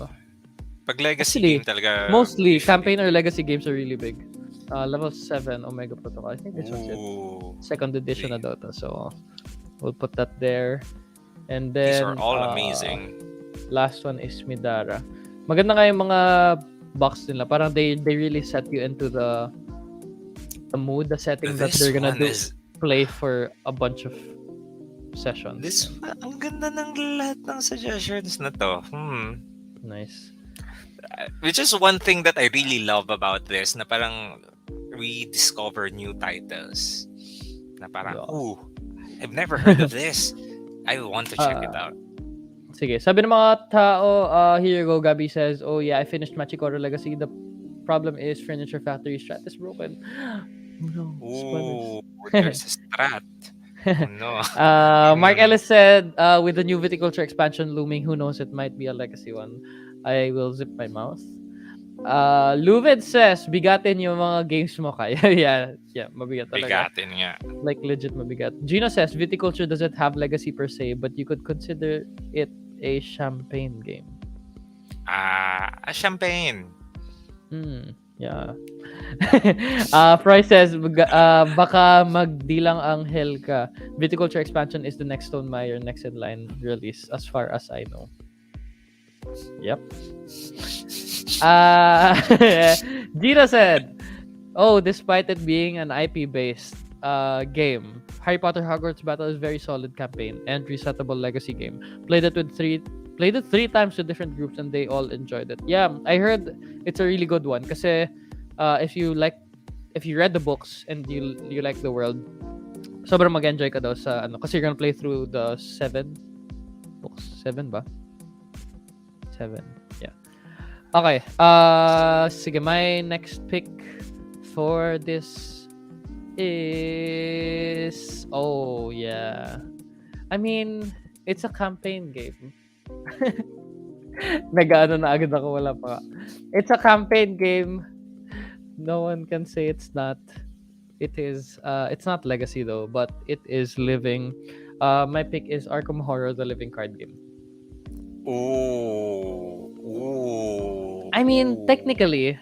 Pag legacy game actually talaga, mostly usually. campaign or legacy games are really big. Level 7 Omega Protocol. I think this was it. Ooh. Second edition na The, Dota. So we'll put that there. And these are then all amazing. last one is Midara. Maganda nga yung mga box nila. Parang they really set you into the mood, the setting that This they're gonna one do is play for a bunch of sessions. This Yeah. one, ang ganda ng lahat ng suggestions na to. Nice. Which is one thing that I really love about this, na parang we discover new titles. Na parang, Yeah. ooh, I've never heard of this. I want to check it out. Sige. Sabi ng mga tao, here you go, Gabi says, oh yeah, I finished Machikoro Legacy. The problem is Furniture Factory strat is broken. Oh no. Ooh, Spoilers. there's a strat. Oh no. Mark Ellis said, with the new viticulture expansion looming, who knows, it might be a legacy one. I will zip my mouth. Luvid says, bigatin yung mga games mo kaya. yeah, mabigat talaga. Bigatin nga. Like legit mabigat. Gino says, viticulture doesn't have legacy per se, but you could consider it a champagne game. A champagne. Yeah. Fry says, baka magdilang anghel ka. Viticulture expansion is the next Stone Meyer next in line release, as far as I know. Yep. Gina said, oh, despite it being an IP-based game, Harry Potter Hogwarts Battle is very solid campaign and resettable legacy game. Played it three times with different groups and they all enjoyed it. Yeah, I heard it's a really good one kasi if you read the books and you like the world, sobrang mag-enjoy ka daw sa ano kasi you're gonna play through the 7 books. 7 ba? 7. Yeah. Okay. Sige, my next pick for this is yeah. I mean, it's a campaign game. Nag-ano na agad ako, wala pa. It's a campaign game. No one can say it's not. It is. It's not legacy though, but it is living. My pick is Arkham Horror, the living card game. Ooh. I mean, technically,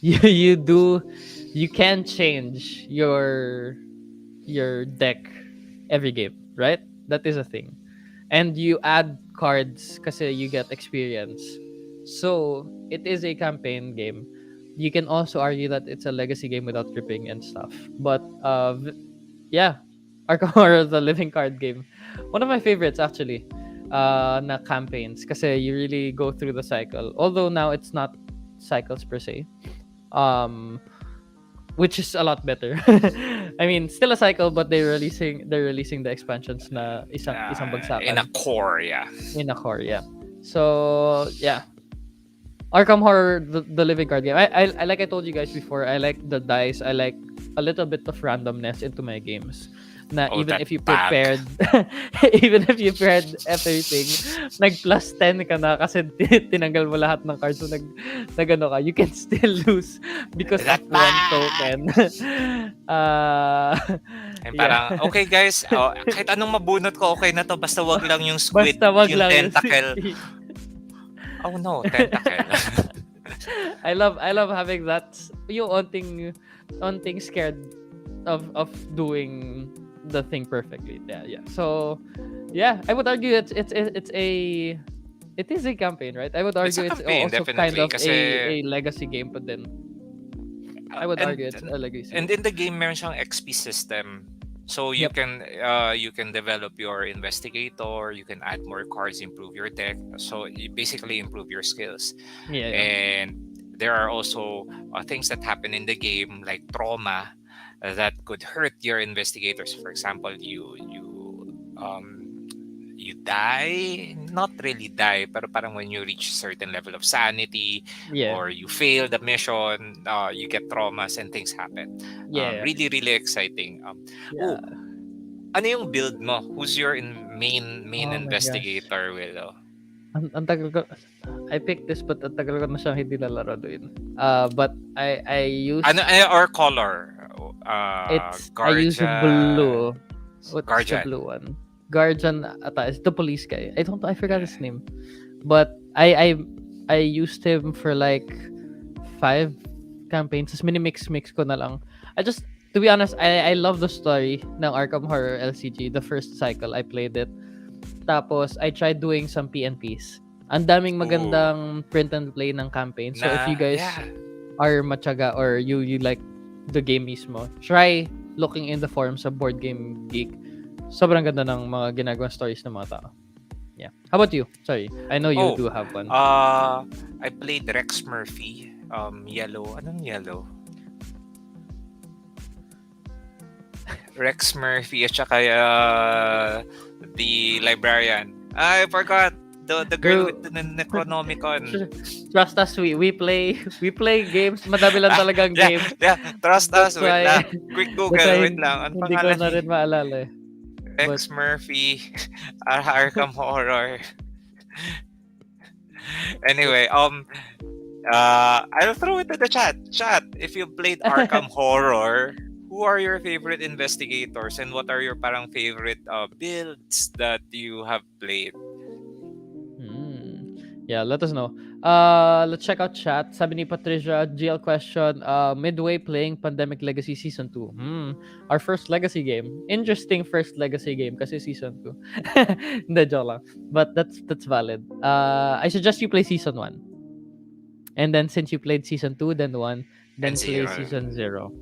you can change your deck every game, right? That is a thing. And you add cards kasi you get experience. So, it is a campaign game. You can also argue that it's a legacy game without ripping and stuff. But yeah, Arkham Horror, the living card game. One of my favorites actually. Na campaigns kasi you really go through the cycle. Although now it's not cycles per se. Which is a lot better. I mean, still a cycle, but they're releasing the expansions na isang bagsakan. In a core, yeah. In a core, yeah. So yeah, Arkham Horror, the living card game. I like I told you guys before, I like the dice. I like a little bit of randomness into my games. Na even if you prepared even if you prepared everything, nag plus 10 ka na kasi tinanggal mo lahat ng cards, so nagano ka, you can still lose because that of one token. Parang, okay guys, kahit anong mabunot ko, okay na to, basta wag lang yung squid, basta wag yung lang tentacle. Oh no, tentacle. I love having that, yung onting scared of doing the thing perfectly. Yeah. So, yeah, I would argue it is a campaign, right? I would argue it's also kind of a legacy game, but then I would argue it's a legacy. And in the game, meron siyang XP system. So you can develop your investigator, you can add more cards, improve your deck. So you basically improve your skills. Yeah. And there are also things that happen in the game like trauma that could hurt your investigators. For example, you die, not really die, pero parang when you reach a certain level of sanity, or you fail the mission, you get traumas and things happen. Really, really exciting. Ano yung build mo? Who's your main investigator, Willow? Ang tagal ko I picked this but ang tagal ko na siyang hindi nalaro din. But I used Ano, or color? I use Guardian. blue. What's the Guardian. blue one? Guardian ata is the police guy. I don't know, I forgot his name. But I used him for like 5 campaigns. Tapos mix ko na lang. I just to be honest, I love the story ng Arkham Horror Lcg. The first cycle I played it. Tapos I tried doing some PNPs. Ang daming Ooh. magandang print and play ng campaign. So if you Na, guys yeah. are matyaga or you like the game mismo, try looking in the forums sa Board Game Geek. Sobrang ganda ng mga ginagawang stories ng mga tao. Yeah. How about you? Sorry. I know you Oh, do have one. I played Rex Murphy. Yellow. Anong yellow? Rex Murphy at saka the librarian. I forgot. The girl with the Necronomicon. Trust us, we play games. Madami lang talagang Yeah, games. yeah. Trust us. That's Wait why lang. Quick that's Google. why Wait lang. Ano hindi ko pangalan na ni rin maalala eh. Rex Murphy? Arkham Horror. Anyway, I'll throw it to the chat. Chat, if you played Arkham Horror, who are your favorite investigators and what are your parang favorite builds that you have played? Yeah, let us know. Let's check out chat. Sabi ni Patricia, GL question, midway playing Pandemic Legacy Season 2. Our first Legacy game. Interesting first Legacy game kasi Season 2. Hindi, joke lang. But that's valid. I suggest you play Season 1. And then since you played Season 2, then 1, then And play zero. Season 0.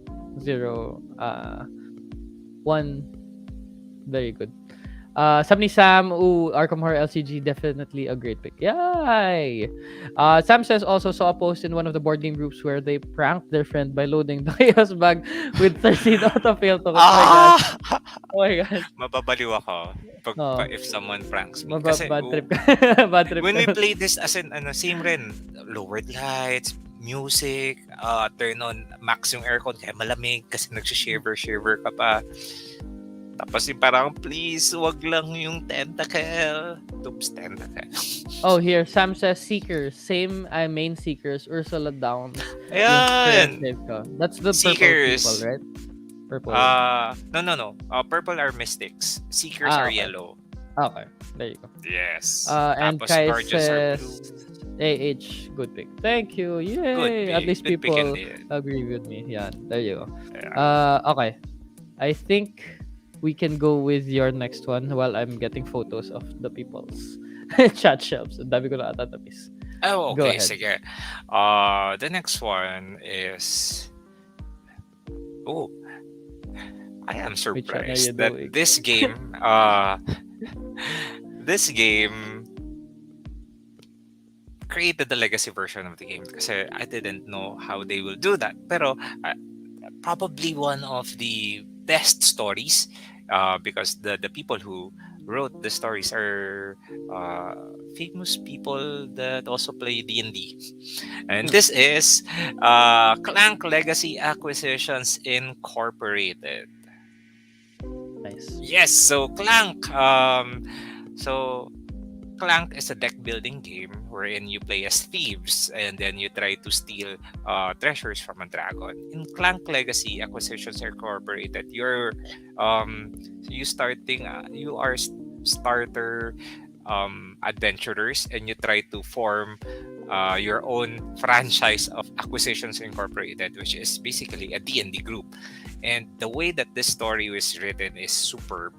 1, very good. Sabi ni Sam, Arkham Horror Lcg, definitely a great pick. Yay! Sam says also saw a post in one of the board game groups where they pranked their friend by loading the chaos bag with 13 autofill tokens. Oh my god. Mababaliw ako if someone pranks me. Kasi, bad trip bad trip when we play this as in same rin, lowered lights, music, turn on max yung aircon kaya malamig kasi nagsishiver ka pa. Tapos yung parang, please, wag lang yung tentacle. Oops, tentacle. Oh, here, Sam says Seekers. Same main Seekers, Ursula Downs. Ayan! That's the Seekers. Purple people, right? Purple. No. Purple are Mystics. Seekers are okay. yellow. Okay, there you go. Yes. And Tapos Kai Gorgeous are says, blue. good pick. Thank you. Yay! Good pick. At least Good people pick agree with me. Yeah, there you go. Yeah. Okay. I think we can go with your next one while I'm getting photos of the people's chat shelves. Ang dami ko na ata tapis. Oh, Go okay. ahead. Sige. The next one is... Oh, I am surprised that this game... this game created the legacy version of the game kasi I didn't know how they will do that. Pero probably one of the best stories because the people who wrote the stories are famous people that also play D&D. And this is Clank Legacy Acquisitions Incorporated. Nice. Yes, so Clank. Clank is a deck building game wherein you play as thieves and then you try to steal treasures from a dragon. In Clank Legacy Acquisitions Incorporated, you are starter adventurers and you try to form your own franchise of Acquisitions Incorporated, which is basically a D&D group. And the way that this story was written is superb.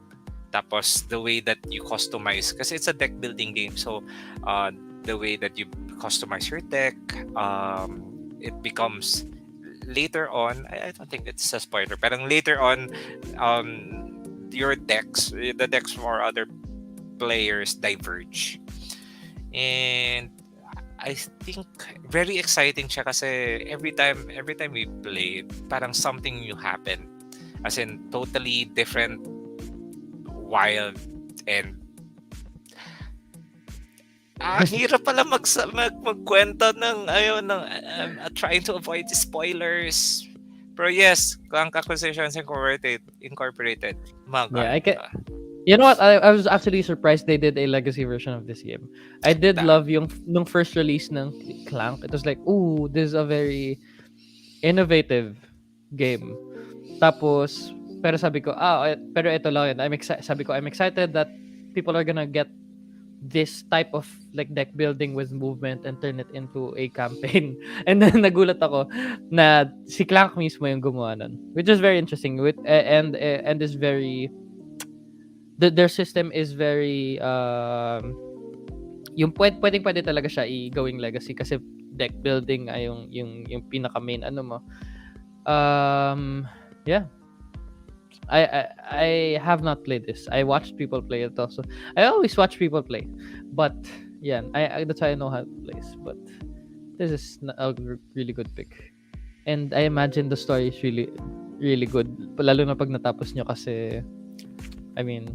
Tapos the way that you customize, kasi it's a deck building game, so the way that you customize your deck, it becomes later on, I don't think it's a spoiler, parang later on, your decks, the decks for other players diverge. And I think very exciting siya kasi every time we play, parang something new happen. As in, totally different, wild, and hirap pala magkwento ng trying to avoid spoilers. Pero yes, Clank Acquisitions Incorporated. Yeah, You know what? I was actually surprised they did a legacy version of this game. I did Ta- love yung nung first release ng Clank. It was like, ooh, this is a very innovative game. Tapos, pero sabi ko, pero ito lang yun. Sabi ko, I'm excited that people are gonna get this type of like deck building with movement and turn it into a campaign. And then nagulat ako na si Clank mismo yung gumawa nun, which is very interesting. And is very their system is very yung pwede talaga siya i-going legacy kasi deck building ay yung pinaka main ano mo. Yeah. I have not played this. I watched people play it also. I always watch people play, but yeah, that's why I know how it plays. But this is a really good pick, and I imagine the story is really, really good. Lalo na pag natapos nyo kasi, I mean,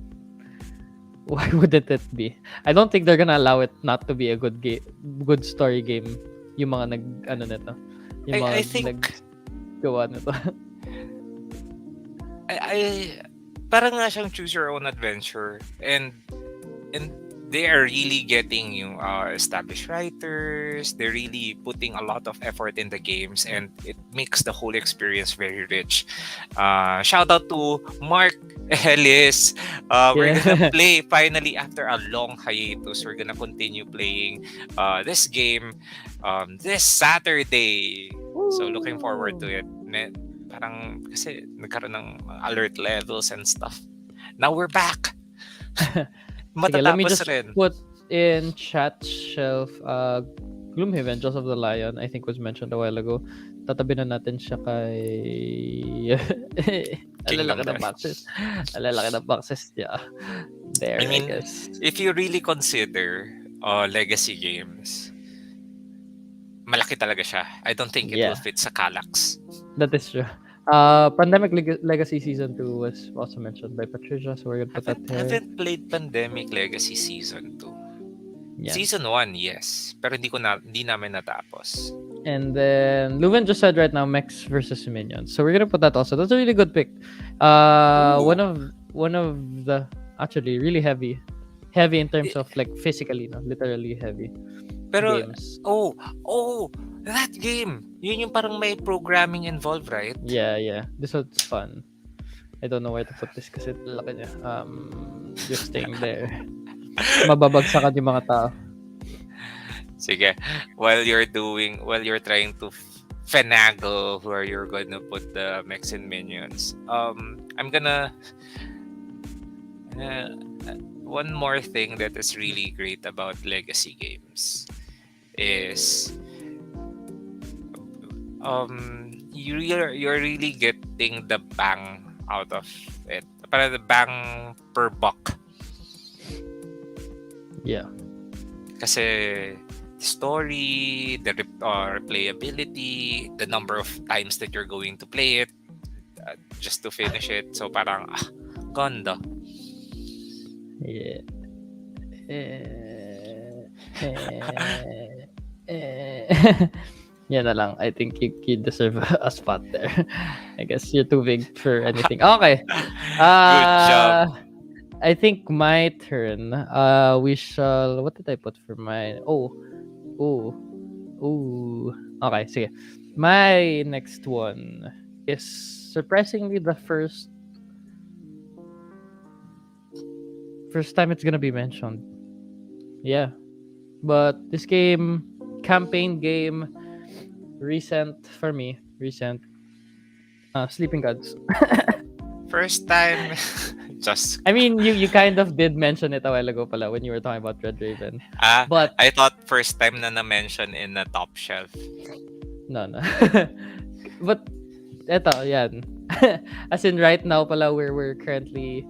why wouldn't it be? I don't think they're gonna allow it not to be a good game, good story game. Yung mga nito, yung mga I think gawa nito. I parang nga siyang choose your own adventure, and they are really getting you established writers. They're really putting a lot of effort in the games, and it makes the whole experience very rich. Shout out to Mark Ellis. We're gonna play finally after a long hiatus. We're gonna continue playing this game this Saturday. So looking forward to it. Parang kasi nagkaroon ng alert levels and stuff. Now we're back. Sige, let me Matatapos just rin. put in chat shelf Gloomhaven, Jaws of the Lion, I think was mentioned a while ago. Tatabi na natin siya kay alalaki ng boxes. Alalaki ng boxes niya. There, I mean, guess. if you really consider legacy games, malaki talaga siya. I don't think it will fit sa Galaxies. That is true. Pandemic Legacy Season 2 was also mentioned by Patricia, so we're gonna put that here. Haven't played Pandemic Legacy Season 2. Yeah. Season 1, yes. Pero hindi namin natapos. And then Leuven just said right now Mechs versus Minions. So we're gonna put that also. That's a really good pick. One of the actually really heavy in terms of like physically, no? Literally heavy. Pero games. That game. Yun yung parang may programming involved, right? Yeah. This was fun. I don't know where to put this kasi laki niya. Just staying there. Mababagsakan yung mga tao. Sige. While you're trying to finagle where you're gonna put the mechs and minions, I'm gonna one more thing that is really great about legacy games is you're really getting the bang out of it. Para the bang per buck. Yeah. Kasi story, the replayability, the number of times that you're going to play it just to finish it. So parang ganda. Yeah. Yan na lang. I think you deserve a spot there. I guess you're too big for anything. Okay. Good job. I think my turn. We shall. What did I put for mine? Okay, sige. My next one is surprisingly the first time it's gonna be mentioned. Yeah, but this game, campaign game, recent for me. Sleeping Gods. First time. Just. I mean, you kind of did mention it a while ago pala when you were talking about Red Raven. But I thought first time na mention in the top shelf. No. But eto, yan. As in right now pala we're currently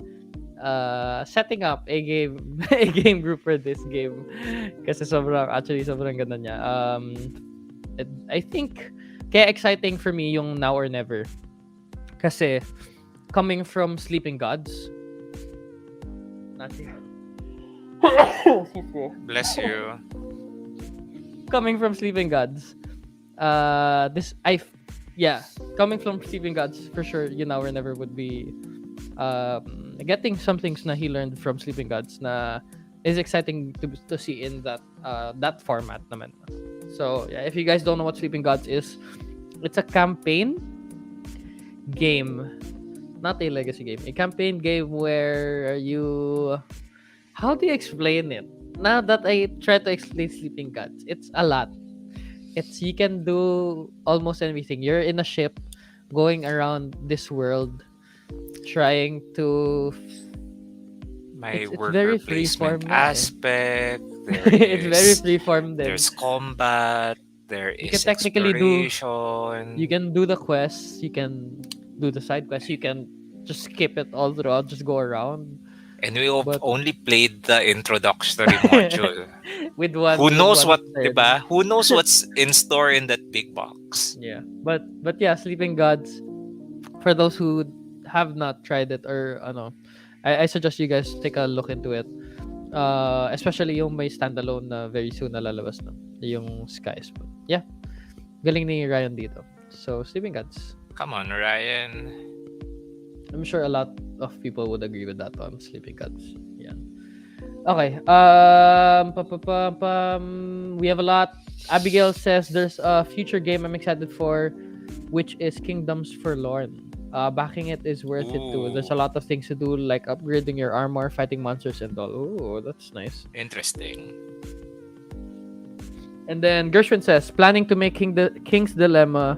setting up a game group for this game. Kasi sobrang ganda niya. I think kaya exciting for me yung Now or Never. Kasi coming from Sleeping Gods. Not here. Bless you. Coming from Sleeping Gods. Coming from Sleeping Gods, for sure, you Now or Never would be getting some things na he learned from Sleeping Gods na is exciting to see in that format naman. So yeah, if you guys don't know what Sleeping Gods is, it's a campaign game, not a legacy game. A campaign game where you, how do you explain it? Now that I try to explain Sleeping Gods, it's a lot. It's, you can do almost anything. You're in a ship going around this world trying to, My it's very worker freeform placement nga eh. aspect. There It's very is freeform then. there's combat. There You can is technically do, you exploration. can do the quests, you can do the side quests, you can just skip it all throughout, just go around. And we have But only played the introductory module. Who with knows one what, turn. diba? Who knows what's in store in that big box? Yeah. But yeah, Sleeping Gods, for those who have not tried it or ano, I suggest you guys take a look into it. Especially yung may standalone na very soon na lalabas na, yung Skies. But yeah, galing ni Ryan dito. So, Sleeping Gods. Come on, Ryan. I'm sure a lot of people would agree with that on Sleeping Gods. Yeah. Okay. We have a lot. Abigail says there's a future game I'm excited for, which is Kingdoms Forlorn. Backing it is worth it too. There's a lot of things to do, like upgrading your armor, fighting monsters, and all. Oh, that's nice. Interesting. And then Gershwin says, planning to make King's Dilemma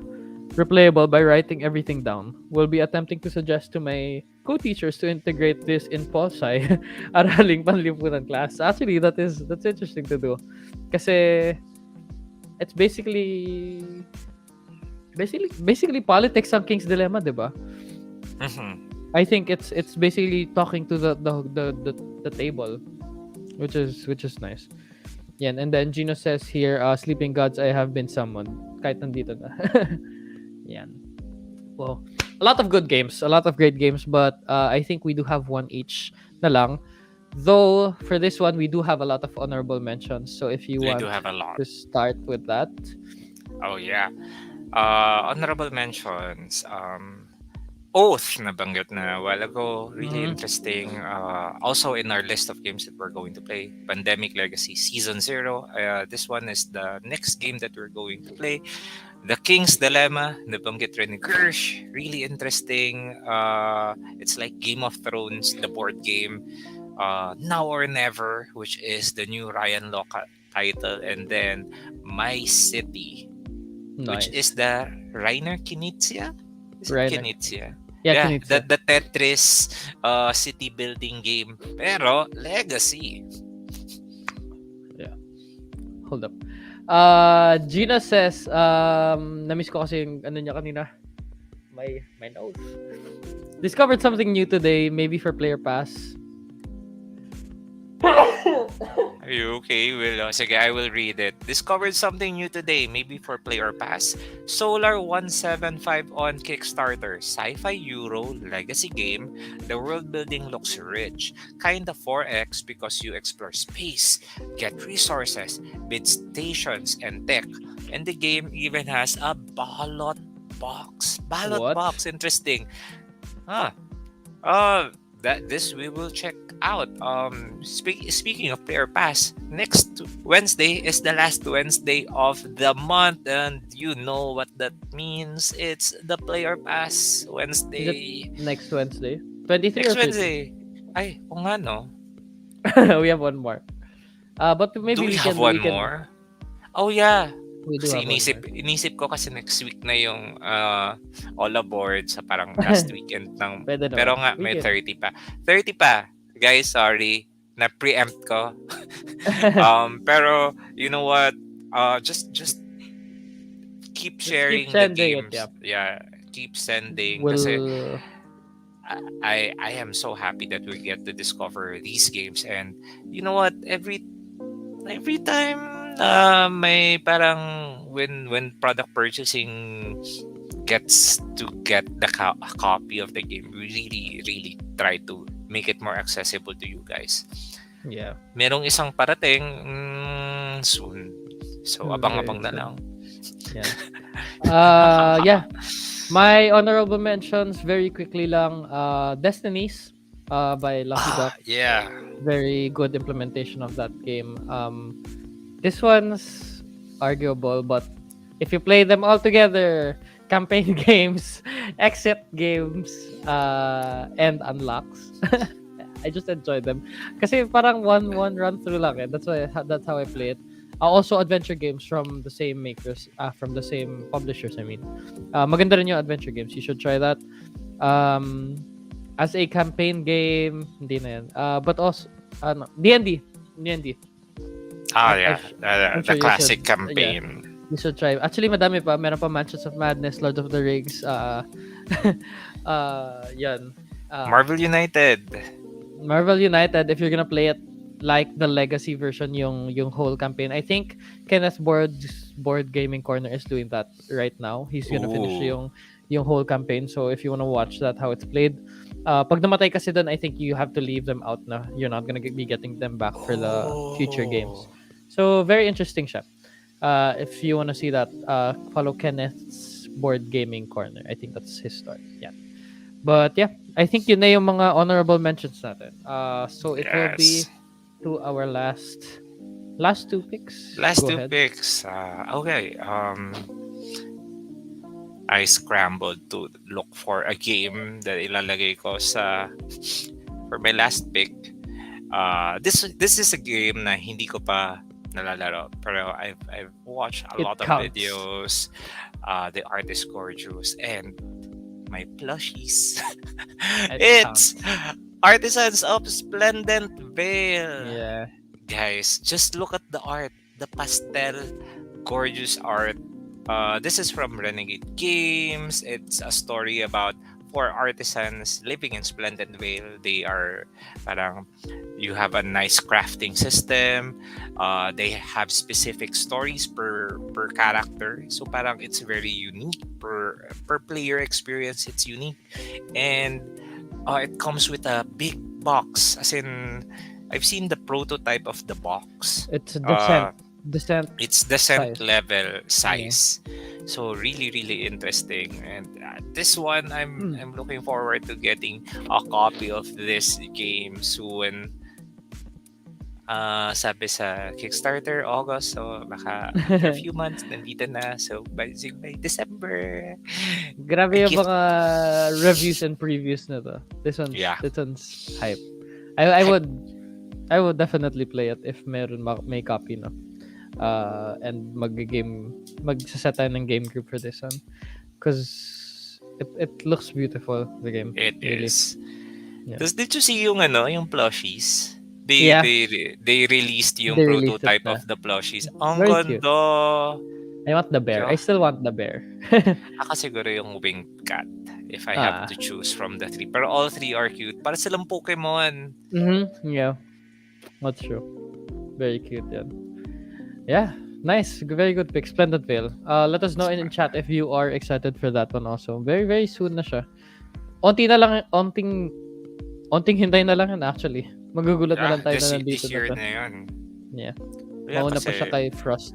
replayable by writing everything down. Will be attempting to suggest to my co-teachers to integrate this in Pulsai, araling panlipunan class. Actually, that's interesting to do. Kasi it's basically politics ang King's Dilemma, diba? Mm-hmm. I think it's basically talking to the table, which is nice. Yeah, and then Gino says here, Sleeping Gods, I have been summoned. Kahit nandito na. Yan. Well, a lot of good games, a lot of great games, but I think we do have one each na lang. Though for this one, we do have a lot of honorable mentions. So if you We want do have a lot. to start with that. Oh yeah. Honorable mentions. Oath nabanggit na a while ago. Really interesting. Also in our list of games that we're going to play, Pandemic Legacy Season 0. This one is the next game that we're going to play. The King's Dilemma, nabanggit rin ni Gersh. Really interesting. It's like Game of Thrones, the board game. Now or Never, which is the new Ryan Loca title. And then My City, Nice. which is the Rainer Knizia? Is it Rainer. Knizia? Yeah, the Tetris city building game. Pero Legacy. Yeah. Hold up. Gina says, na-miss ko kasi yung ano niya kanina. My nose. Discovered something new today, maybe for Player Pass. Are you okay? Well, sige, I will read it. Discovered something new today, maybe for Player Pass. Solar 175 on Kickstarter. Sci-fi Euro legacy game. The world building looks rich. Kinda 4X because you explore space, get resources, build stations, and tech. And the game even has a ballot box. Ballot What? box. Interesting. This we will check out. Speaking of Player Pass, next Wednesday is the last Wednesday of the month, and you know what that means. It's the Player Pass Wednesday. Next Wednesday? 23 Next or 50? Wednesday. Ay, o nga no. We have one more. But maybe Do we we have can, one more? Oh yeah. We do Kasi have one more. inisip ko kasi next week na yung All Aboard sa parang last weekend ng. Pwede naman. Pero nga may 30 pa. 30 pa. Guys, sorry. Na-preempt ko. Pero you know what? Just keep sharing the sending it, games. Yeah, keep sending. We'll... Kasi I am so happy that we get to discover these games, and you know what? Every time may parang when product purchasing gets to get the copy of the game, we really try to make it more accessible to you guys. Yeah. Merong isang parating soon. So abang-abang na lang. Yeah. Yeah. My honorable mentions very quickly lang, Destinies. by Lucky Ah, Duck. yeah. Very good implementation of that game. This one's arguable, but if you play them all together, campaign games, exit games, and unlocks, I just enjoy them. Kasi parang one run through lang eh. That's how I play it. Also adventure games from the same makers, from the same publishers. I mean, maganda rin yung adventure games. You should try that. Um, as a campaign game, hindi na yan. But also, D&D. D&D. Ah, yeah. I'm The sure you should. classic Yeah, campaign. you should try. Actually, madami pa. Meron pa Mansions of Madness, Lord of the Rings. Yan. Marvel United. Marvel United, if you're gonna play it like the legacy version, yung whole campaign. I think Kenneth Board Gaming Corner is doing that right now. He's gonna finish Ooh. yung whole campaign. So if you wanna watch that how it's played, pag namatay kasi dun, I think you have to leave them out na. You're not gonna be getting them back for the future games. Oh. So very interesting siya. If you wanna see that, follow Kenneth's Board Gaming Corner. I think that's his story. Yeah. But yeah, I think yun na yung mga honorable mentions natin. So it will be Yes. to our last two picks. Last Go two ahead. picks. Okay. I scrambled to look for a game that ilalagay ko sa for my last pick. This is a game na hindi ko pa nalalaro, pero I've watched a It lot of counts. videos. The art is gorgeous and my plushies. It It's Artisans of Splendent Veil. Yeah. Guys, just look at the art, the pastel, gorgeous art. This is from Renegade Games. It's a story about four artisans living in Splendent Vale. They are parang you have a nice crafting system. They have specific stories per character. So parang it's very unique per player experience. It's unique, and it comes with a big box. As in, I've seen the prototype of the box. It's a Uh, descent it's descent size. level size, so really interesting. And this one, I'm looking forward to getting a copy of this game soon. Sabi sa Kickstarter August, so baka after a few months nandito na, so by December Grabe a yung gift. mga reviews and previews na to. Yeah, This one's hype. I would definitely play it if may copy no. And magsaset tayo ng game group for this one because it looks beautiful, the game. it Really. is. Yeah. Did you see yung yung plushies? Yeah. They released yung They released it prototype na. of the plushies. Ang Very cute. ganda. I want the bear. Yeah. I still want the bear. Ako siguro yung winged cat if I have to choose from the three. Pero all three are cute. Para silang Pokemon. Yeah. That's true. Very cute yan. Yeah. Nice. Very good pick. Splendid Veil. Let us know in chat if you are excited for that one also. Very, very soon na siya. Onting hintay na lang yan actually. Magugulat na lang tayo na nandito this year na to. na yun. Yeah. Yeah, Mauna pa kasi, siya kay Frost.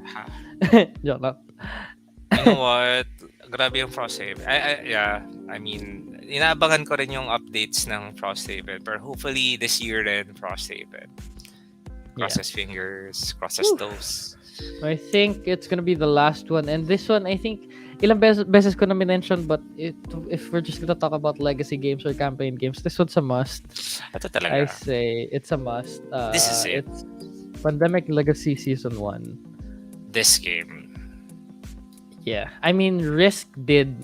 Joke lang. you know what? Grabe yung Frosthaven. I mean, inaabangan ko rin yung updates ng Frosthaven. Pero hopefully this year rin, Frosthaven. Crosses fingers, crosses toes. I think it's gonna be the last one. And this one, I think, ilang beses ko na minention, but if we're just gonna talk about legacy games or campaign games, this one's a must. Ito talaga. I say it's a must. This is it. It's Pandemic Legacy Season 1. This game. Yeah. I mean, Risk did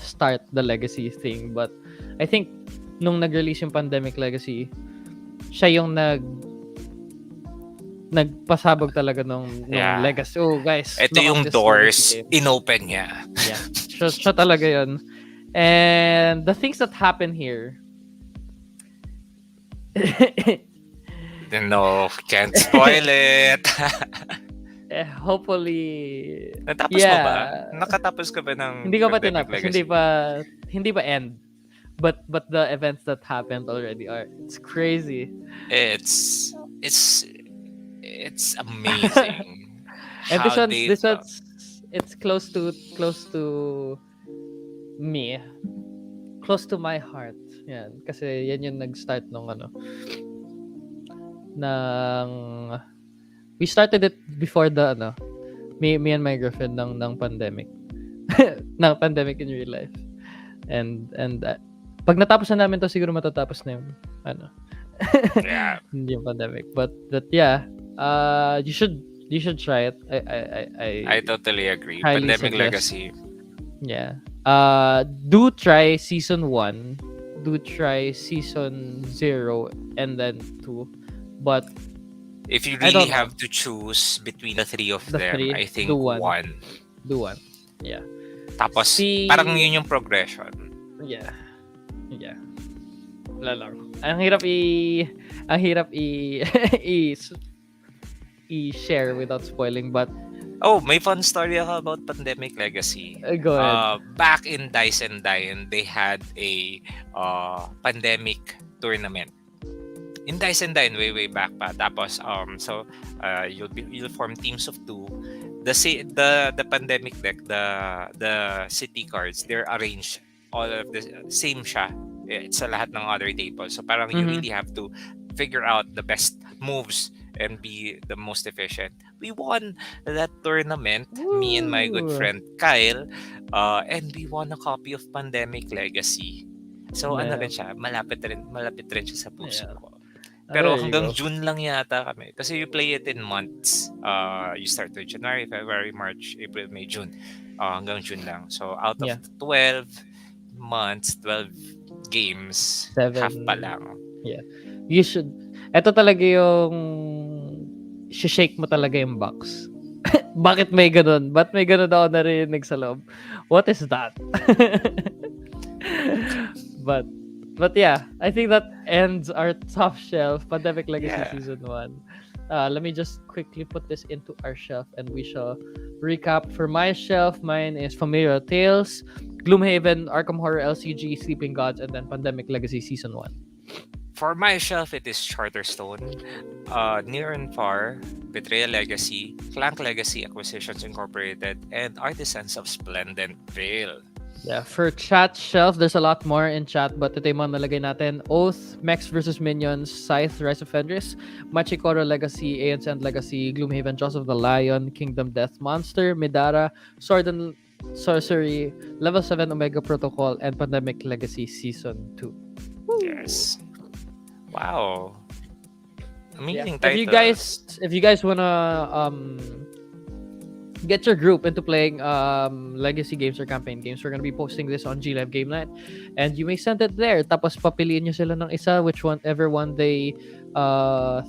start the legacy thing, but I think nung nag-release yung Pandemic Legacy, siya yung nagpasabog talaga nung legacy. Oh, guys. Ito yung doors, inopen niya. Yeah. Siya talaga yun. And the things that happen here. No, can't spoil it. Hopefully. Natapos mo ba? Nakatapos ka ba ng Hindi ko pa Pandemic tinapos. Legacy? Hindi pa end. But the events that happened already are, it's crazy. It's amazing. And this one's it's close to me. Close to my heart. Yan, kasi yan yung nag-start nung ano, ng we started it before the ano, me and my girlfriend ng pandemic. ng pandemic in real life. And pag natapos na namin to, siguro matatapos na yung ano, Yeah, hindi yung pandemic. But yeah, you should try it. I I totally agree. highly Pandemic suggest. Legacy. Yeah. Do try season 1. Do try season 0 and then 2. But If you I really don't know. have to choose between the three of The them, 3, I do think 1. one. Do 1. Yeah. Tapos, parang See, yun yung progression. yeah. Yeah. Wala lang. Ang hirap i i-share without spoiling, but Oh, may fun story ako about Pandemic Legacy. go ahead. Back in Dice and Dine, they had a pandemic tournament. In Dice and Dine, way back pa. Tapos, you'll form teams of 2. The pandemic deck, the city cards, they're arranged all of the same siya. It's sa lahat ng other tables. So parang you Mhm. really have to figure out the best moves and be the most efficient. We won that tournament, me and my good Woo! friend Kyle, and we won a copy of Pandemic Legacy. So ano Yeah. rin siya, malapit rin siya sa puso Yeah. ko. There Pero you hanggang go. June lang yata kami. Kasi you play it in months. You start with January, February, March, April, May, June. Hanggang June lang. So out of Yeah. 12 months, 12 games, half pa 7. lang. Yeah. You should. Ito talaga yung shake mo talaga yung box. Bakit may ganun? Ba't may ganun ako narinig sa loob? What is that? but yeah, I think that ends our top shelf Pandemic Legacy Yeah. Season 1. Let me just quickly put this into our shelf and we shall recap. For my shelf, mine is Familiar Tales, Gloomhaven, Arkham Horror Lcg, Sleeping Gods, and then Pandemic Legacy Season 1. For my shelf, it is Charterstone, Near and Far, Betrayal Legacy, Clank Legacy Acquisitions Incorporated, and Artisans of Splendent Veil. Yeah, for chat shelf, there's a lot more in chat, but ito yung mga nalagay natin. Oath, Mechs vs. Minions, Scythe, Rise of Fenris, Machikoro Legacy, Aeon's End Legacy, Gloomhaven, Jaws of the Lion, Kingdom Death Monster, Midara, Sword and Sorcery, Level 7 Omega Protocol, and Pandemic Legacy Season 2. Yes. Wow. Amazing If titles. you guys wanna get your group into playing legacy games or campaign games, we're gonna be posting this on G Live Game Night, and you may send it there. Tapos papiliin nyo sila ng isa, whichever one they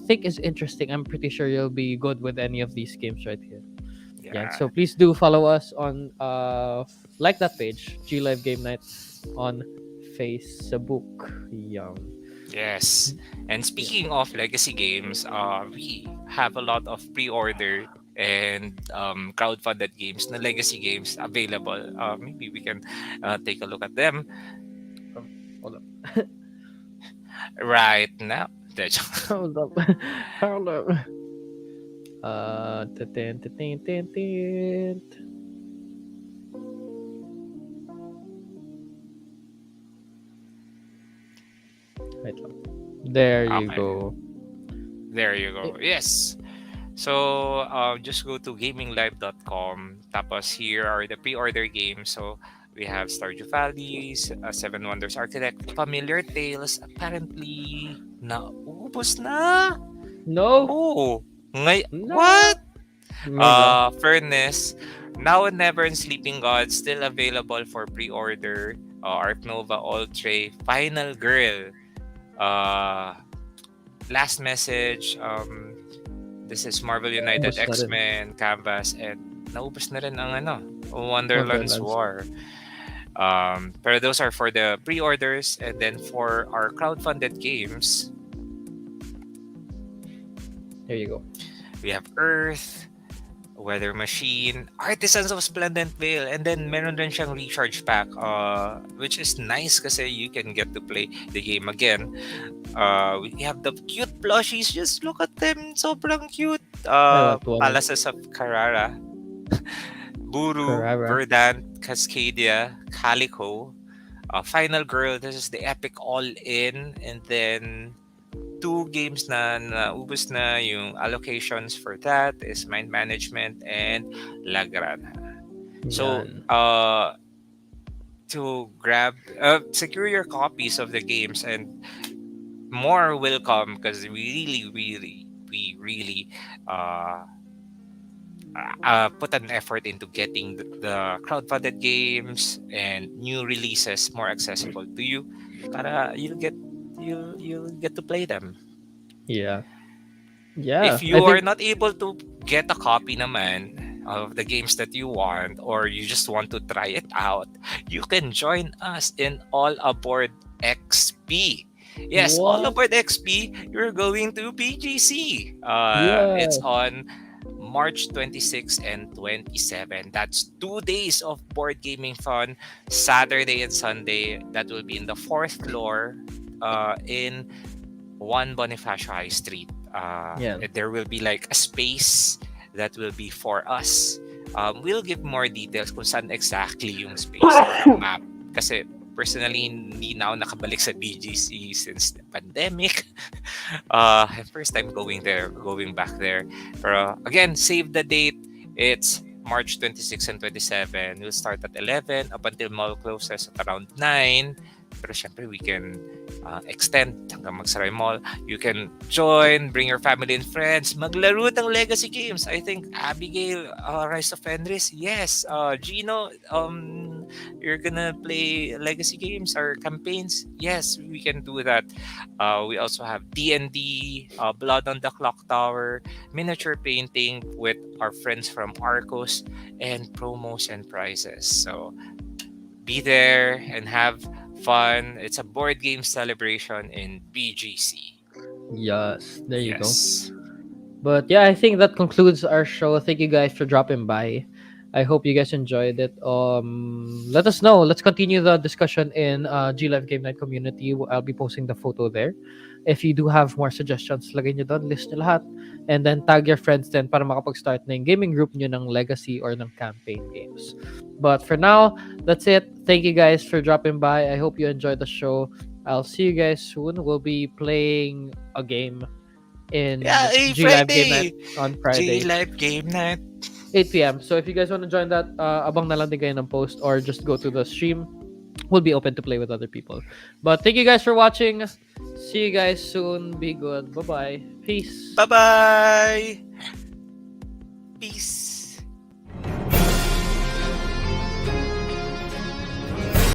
think is interesting. I'm pretty sure you'll be good with any of these games right here. Yeah. So please do follow us on like that page, G Live Game Night on Facebook. Yes. And speaking of legacy games, we have a lot of pre-order and crowdfunded games na legacy games available. Maybe we can take a look at them Hold up. right now. Hold up. Hold up. Tin, tin, tin, tin, tin. Wait lang. There you Okay. go. There you go. Yes. So just go to gaminglive.com. Tapos here are the pre-order games. So we have Stardew Valley, Seven Wonders Architect, Familiar Tales. Apparently, naubos na. No. Oh, No. what? Ngayon lang. Furnace, Now and Never, and Sleeping Gods still available for pre-order. Arc Nova, Ultra, Final Girl. Last Message. This is Marvel United, Naubos na rin. X-Men, Canvas, and naubos na rin ang Wonderland's War. Pero those are for the pre-orders, and then for our crowdfunded games, There you go. we have Earth, Weather Machine, Artisans of Splendent Veil, and then meron rin siyang recharge pack, which is nice kasi you can get to play the game again. We have the cute plushies. Just look at them. Sobrang cute. I want one. Palaces of Carrara, Buru, Carrara. Verdant, Cascadia, Calico, Final Girl, this is the epic all-in, and then two games na ubos na yung allocations for that is Mind Management and La Granja. So, Yan. to grab, secure your copies of the games, and more will come because we really uh, put an effort into getting the crowdfunded games and new releases more accessible to you. Para you'll get to play them. Yeah. Yeah. If I you are think not able to get a copy naman of the games that you want, or you just want to try it out, you can join us in All Aboard XP. Yes, All what? Aboard XP, you're going to BGC. It's Yeah. on March 26 and 27. That's 2 days of board gaming fun, Saturday and Sunday. That will be in the fourth floor in 1 Bonifacio High Street. Yeah. There will be like a space that will be for us. We'll give more details kung saan exactly yung space or a map. Kasi personally, hindi na ako nakabalik sa BGC since the pandemic. First time going back there. Pero again, save the date. It's March 26 and 27. We'll start at 11 up until mall closes at around 9. Pero syempre, we can extend hanggang magsara yung mall. You can join, bring your family and friends, maglaro ng legacy games. I think Abigail, Rise of Fenris, yes. Gino, you're gonna play legacy games or campaigns? Yes, we can do that. We also have D&D, Blood on the Clock Tower, miniature painting with our friends from Arcos, and promos and prizes. So be there and have fun. It's a board game celebration in BGC. Yes. There you go. Yes. But yeah, I think that concludes our show. Thank you guys for dropping by. I hope you guys enjoyed it. Let us know. Let's continue the discussion in G Live Game Night community. I'll be posting the photo there. If you do have more suggestions, lagay nyo doon, list nyo lahat. And then tag your friends din para makapag-start na yung gaming group nyo ng legacy or ng campaign games. But for now, that's it. Thank you guys for dropping by. I hope you enjoyed the show. I'll see you guys soon. We'll be playing a game in Yeah, hey, G Live Game Night Friday. on G Friday, Live Game Night. 8 p.m. So if you guys want to join that, abang na lang din kayo ng post or just go to the stream. We'll be open to play with other people. But thank you guys for watching. See you guys soon. Be good. Bye-bye. Peace. Bye-bye.